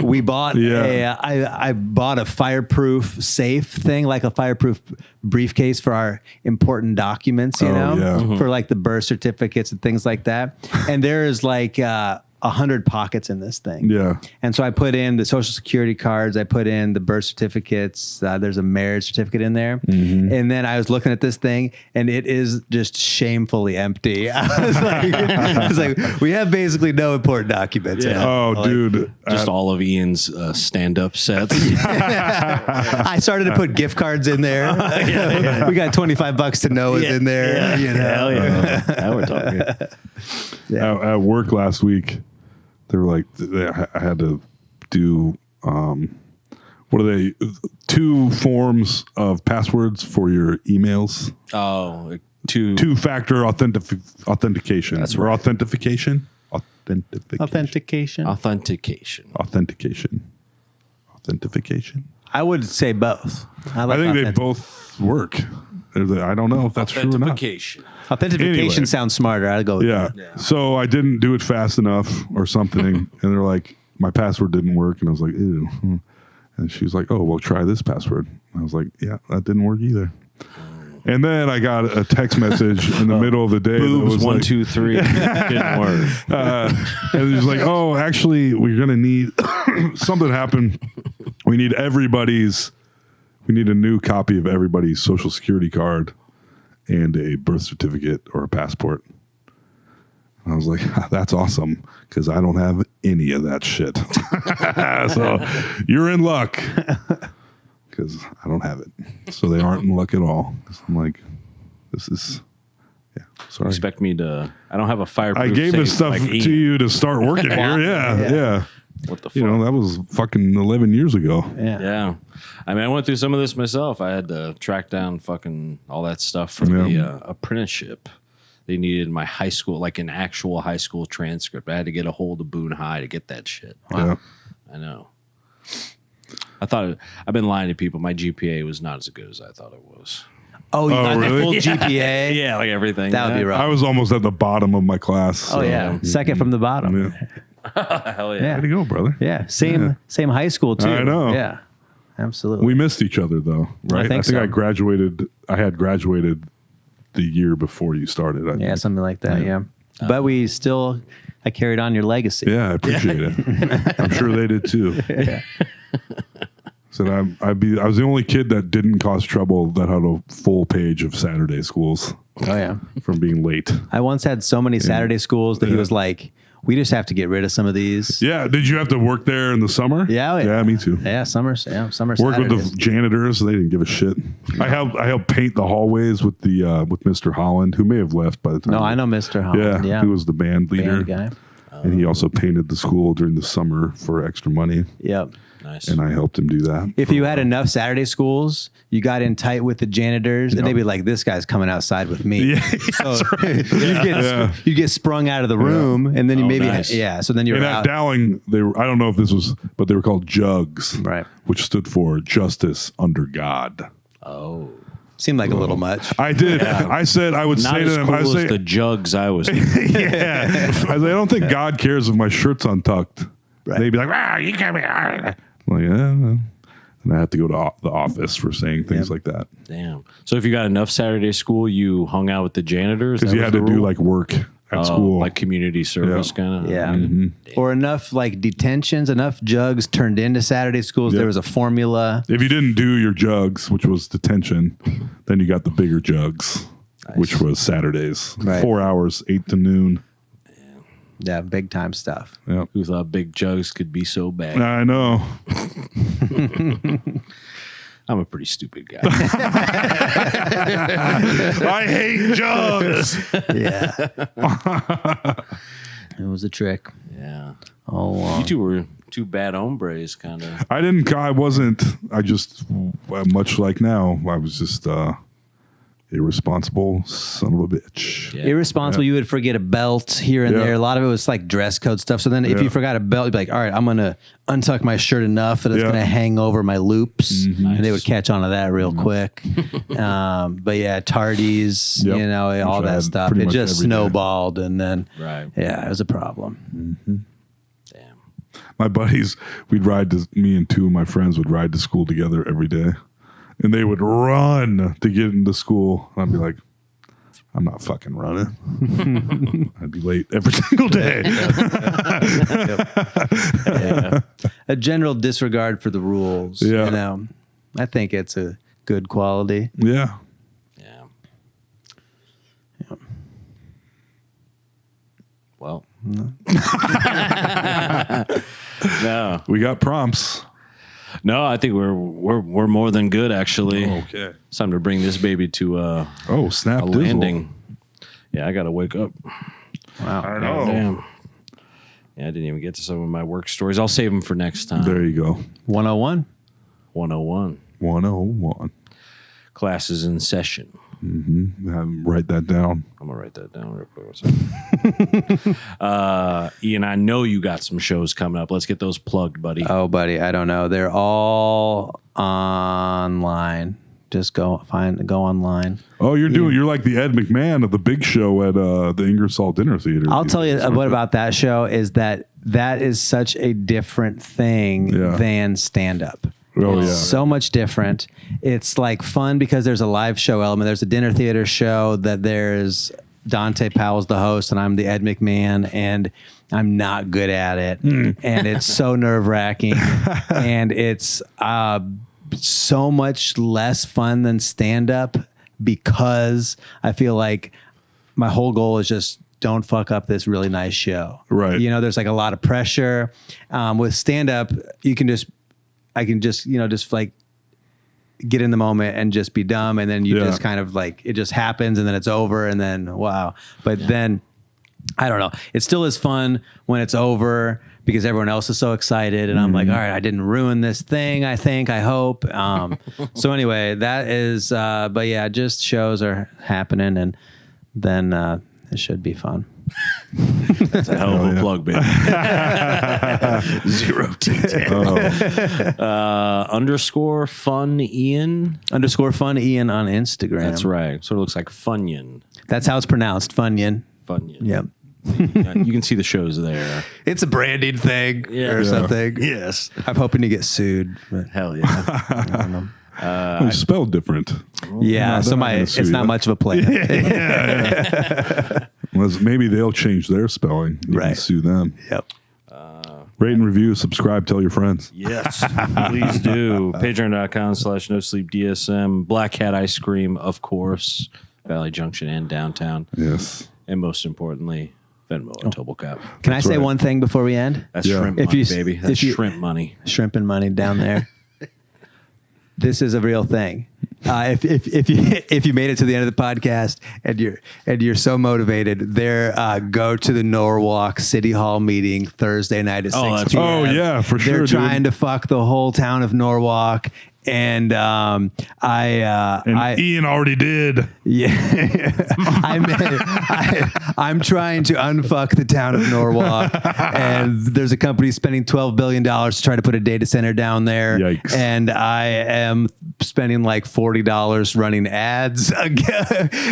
We bought I bought a fireproof safe thing, like a fireproof briefcase for our important documents, for like the birth certificates and things like that. And there is like 100 pockets in this thing. Yeah. And so I put in the social security cards, I put in the birth certificates, there's a marriage certificate in there. And then I was looking at this thing and it is just shamefully empty. I was like, we have basically no important documents. Yeah. Oh, dude. Just all of Ian's stand-up sets. I started to put gift cards in there. We got $25 to know is in there. Hell yeah. Now we're talking. At work last week, they were like, I had to do, what are they? 2 forms of passwords for your emails. Oh, Two-factor authentication. That's or right. authentication. Authentication. Authentication. I would say both. I think they both work. I don't know if that's true or not. Authentication. Authentication Anyway. sounds smarter. I'd go with Yeah. that. So I didn't do it fast enough or something. And they're like, my password didn't work. And I was like, ew. And she was like, oh, well, try this password. I was like, yeah, that didn't work either. And then I got a text message in the middle of the day. Boobs, that was 1, like, 2, 3. Didn't work. and it was like, oh, actually, we're going to need something happened. We need a new copy of everybody's social security card and a birth certificate or a passport. And I was like, that's awesome because I don't have any of that shit. So you're in luck because I don't have it. So they aren't in luck at all. I'm like, this is, sorry. Expect me to. I don't have a fireproof. I gave this safe stuff like to Ian. you to start working here. Yeah. What the fuck? You know, that was fucking 11 years ago. Yeah. I mean, I went through some of this myself. I had to track down fucking all that stuff from the apprenticeship. They needed my high school, like an actual high school transcript. I had to get a hold of Boone High to get that shit. Yeah. I know. I've been lying to people. My GPA was not as good as I thought it was. Oh, you got really? the full GPA? Yeah, like everything. That would be I rough. was almost at the bottom of my class. Oh, yeah. Second from the bottom. Yeah. Hell yeah. Yeah. Way to go, brother. Yeah. Same high school, too. I know. Yeah. Absolutely. We missed each other, though, right? think so. I had graduated the year before you started. I Yeah, think. something like that. Yeah. But I carried on your legacy. Yeah, I appreciate it. I'm sure they did too. Yeah. So I was the only kid that didn't cause trouble that had a full page of Saturday schools Oh, yeah. from being late. I once had so many Saturday schools that he was like, we just have to get rid of some of these. Yeah, did you have to work there in the summer? Yeah, yeah, me too. Yeah, summer Worked Saturdays. with the janitors. They didn't give a shit. I helped paint the hallways with Mr. Holland, who may have left by the time. No, I know Mr. Holland. Yeah. he was the band leader. Band guy. And he also painted the school during the summer for extra money. Yep. Nice. And I helped him do that. If you had enough Saturday schools, you got in tight with the janitors, and they'd be like, "This guy's coming outside with me." Yeah, So you get sprung out of the room, and then you nice. So then you're And at out. Dowling, I don't know if this was, but they were called jugs, Right. Which stood for Justice Under God. Oh. Seemed like a little much. I did. I said I would Not say as to them, cool I as say, the jugs I was. yeah. I said, I don't think God cares if my shirt's untucked. Right. They'd be like, you can't be. I'm like, yeah. Well. And I have to go to the office for saying things like that Damn. So if you got enough Saturday school, you hung out with the janitors? because That you was had the to do rule? like work at school. like community service Yeah. kind of. Yeah. Mm-hmm. Or enough like detentions, enough jugs turned into Saturday schools. Yeah. There was a formula. If you didn't do your jugs, which was detention, then you got the bigger jugs, which was Saturdays. Right. 4 hours, 8 to noon. Yeah, big time stuff. Yeah. Who thought big jugs could be so bad? I know. I'm a pretty stupid guy. I hate jugs. Yeah. It was a trick. yeah. All along. You two were two bad hombres, kind of. I wasn't, much like now, I was just irresponsible son of a bitch. Yeah. Irresponsible. You would forget a belt here and Yeah. there. A lot of it was like dress code stuff. So then if Yeah. you forgot a belt, you'd be like, all right, I'm going to untuck my shirt enough that it's Yeah. going to hang over my loops. And they would Nice. catch on to that real quick. But yeah, tardies, Yep. you know, all Which I that had stuff. pretty It much just every day. snowballed. And then, Right. yeah, it was a problem. Damn. My buddies, me and two of my friends would ride to school together every day. And they would run to get into school. And I'd be like, I'm not fucking running. I'd be late every single day. Yeah. A general disregard for the rules. Yeah. You know, I think it's a good quality. Yeah. Yeah. Well. No. We got prompts. No, I think we're more than good actually. Okay. It's time to bring this baby to Oh, snap a dizzle. landing. Yeah, I gotta wake up. Wow. I know. Damn. Yeah, I didn't even get to some of my work stories. I'll save them for next time. There you go. 101. 101. 101. Class is in session. Write that down. I'm gonna write that down real quick. Ian, I know you got some shows coming up. Let's get those plugged, buddy. Oh, buddy, I don't know. They're all online. Just go online. Oh, you're like the Ed McMahon of the big show at the Ingersoll Dinner Theater. I'll tell you what about that show is that is such a different thing than stand-up. Oh, It's so much different. It's like fun because there's a live show element. There's a dinner theater show that there's Dante Powell's the host and I'm the Ed McMahon and I'm not good at it. And it's so nerve-wracking. And it's so much less fun than stand-up because I feel like my whole goal is just don't fuck up this really nice show. Right. You know, there's like a lot of pressure. With stand-up, I can just like get in the moment and just be dumb. And then you just kind of like, it just happens and then it's over and then, wow. But then I don't know. It still is fun when it's over because everyone else is so excited. And I'm like, all right, I didn't ruin this thing. I hope. So anyway, that is, but yeah, just shows are happening and then it should be fun. That's a hell of a plug, baby. 0 T10. Underscore fun Ian. Underscore fun Ian on Instagram. That's right. Sort of looks like Funyun. That's how it's pronounced. Funyun. Funyun. Yep. You can see the shows there. It's a branding thing or something. Yes. I'm hoping to get sued. But Hell yeah. I don't know. It's spelled different. Yeah, so it's not much of a plan. Maybe they'll change their spelling. You can sue them. Yep. Rate and review, subscribe, tell your friends. Yes, please do. Patreon.com/NoSleepDSM. Black Hat Ice Cream, of course. Valley Junction and downtown. Yes. And most importantly, Venmo and Toblecap. Can I say one thing before we end? That's shrimp money, baby. That's shrimp money. Shrimp and money down there. This is a real thing. If you made it to the end of the podcast and you're so motivated, go to the Norwalk City Hall meeting Thursday night at 6 p.m. Oh yeah, for sure. They're trying to fuck the whole town of Norwalk. And Ian already did. Yeah, I'm trying to unfuck the town of Norwalk, and there's a company spending $12 billion to try to put a data center down there. Yikes. And I am spending like $40 running ads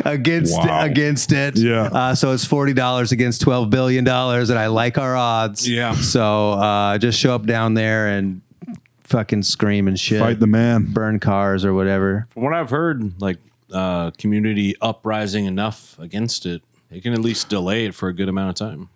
against it. Yeah. So it's $40 against $12 billion, and I like our odds. Yeah. So just show up down there and fucking scream and shit. Fight the man. Burn cars or whatever. From what I've heard, like community uprising enough against it, they can at least delay it for a good amount of time.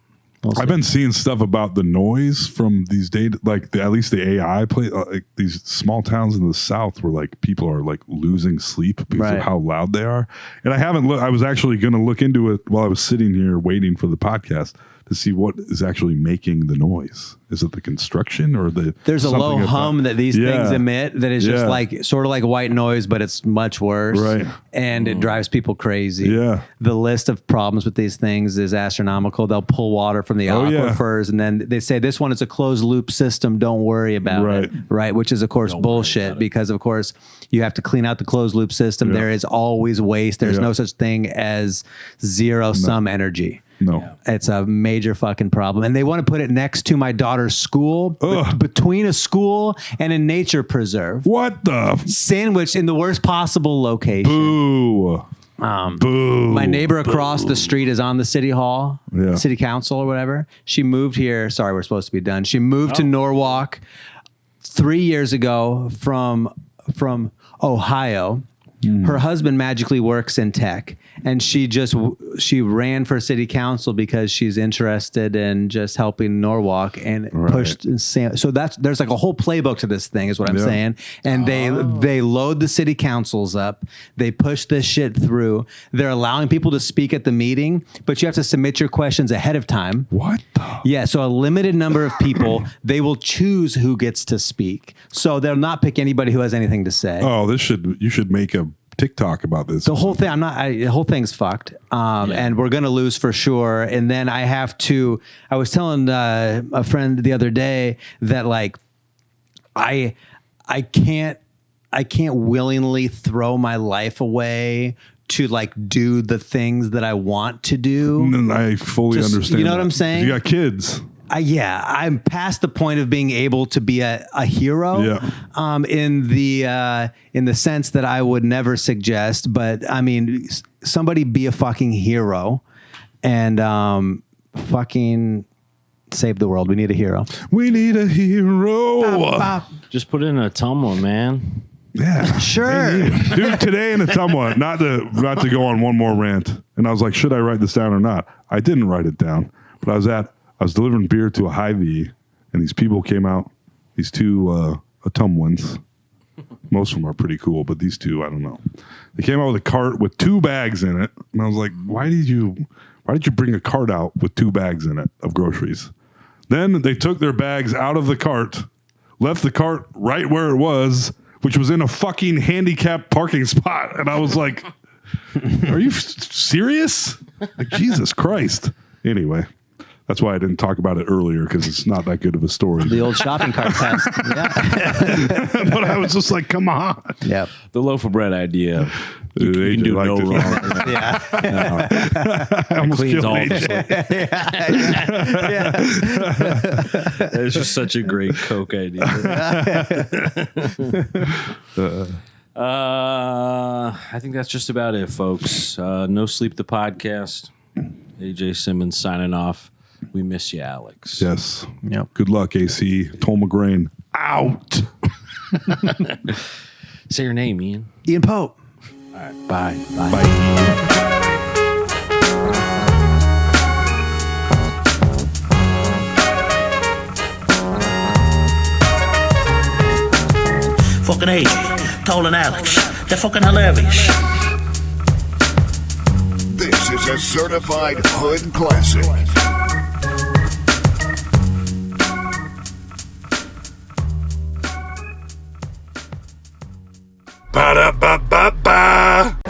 I've been seeing stuff about the noise from these data, like at least the AI play, like these small towns in the South where like people are like losing sleep because of how loud they are. And I haven't looked. I was actually going to look into it while I was sitting here waiting for the podcast to see what is actually making the noise. Is it the construction or There's a low hum that these things emit that is just like sort of like white noise, but it's much worse. Right. And it drives people crazy. Yeah. The list of problems with these things is astronomical. They'll pull water from the aquifers and then they say this one is a closed loop system. Don't worry about it. Right. Which is of course bullshit because of course you have to clean out the closed loop system. Yeah. There is always waste. There's no such thing as zero sum energy. No. It's a major fucking problem. And they want to put it next to my daughter's school, between a school and a nature preserve. What the? Sandwiched in the worst possible location. Boo. Boo. My neighbor across the street is on the city hall, city council or whatever. She moved here. Sorry, we're supposed to be done. She moved to Norwalk 3 years ago from Ohio. Her husband magically works in tech, and she ran for city council because she's interested in just helping Norwalk and pushed. So there's like a whole playbook to this thing, is what I'm saying. And they load the city councils up, they push this shit through. They're allowing people to speak at the meeting, but you have to submit your questions ahead of time. What? Yeah, so a limited number of people. They will choose who gets to speak, so they'll not pick anybody who has anything to say. Oh, you should make a TikTok about this. The whole thing, the whole thing's fucked. And we're going to lose for sure. And then I was telling a friend the other day that like, I can't willingly throw my life away to like do the things that I want to do. And I fully understand. You know what I'm saying? You got kids. I'm past the point of being able to be a hero. Yeah. In the sense that I would never suggest, but I mean, somebody be a fucking hero and fucking save the world. We need a hero. We need a hero. Just put it in a Tumblr, man. Yeah, sure, dude. Today in a Tumblr, not to go on one more rant, and I was like, should I write this down or not? I didn't write it down, but I was delivering beer to a Hy-Vee, and these people came out. These two Atumwans. Most of them are pretty cool, but these two, I don't know. They came out with a cart with 2 bags in it, and I was like, why did you bring a cart out with 2 bags in it of groceries? Then they took their bags out of the cart, left the cart right where it was, which was in a fucking handicapped parking spot. And I was like, are you serious? Like, Jesus Christ. Anyway, that's why I didn't talk about it earlier, because it's not that good of a story. The old shopping cart test. Yeah. But I was just like, come on. Yep. The loaf of bread idea. You can do no wrong. Yeah. I almost Cleans killed all AJ. It's just such a great Coke idea. I think that's just about it, folks. No Sleep the podcast. AJ Simmons signing off. We miss you, Alex. Yes. Yep. Good luck, AC. Tom McGrain. Out. Say your name, Ian. Ian Pope. All right. Bye. Bye. Fucking AJ, Toll and Alex. They're fucking hilarious. This is a certified hood classic. Ba-da-ba-ba-ba.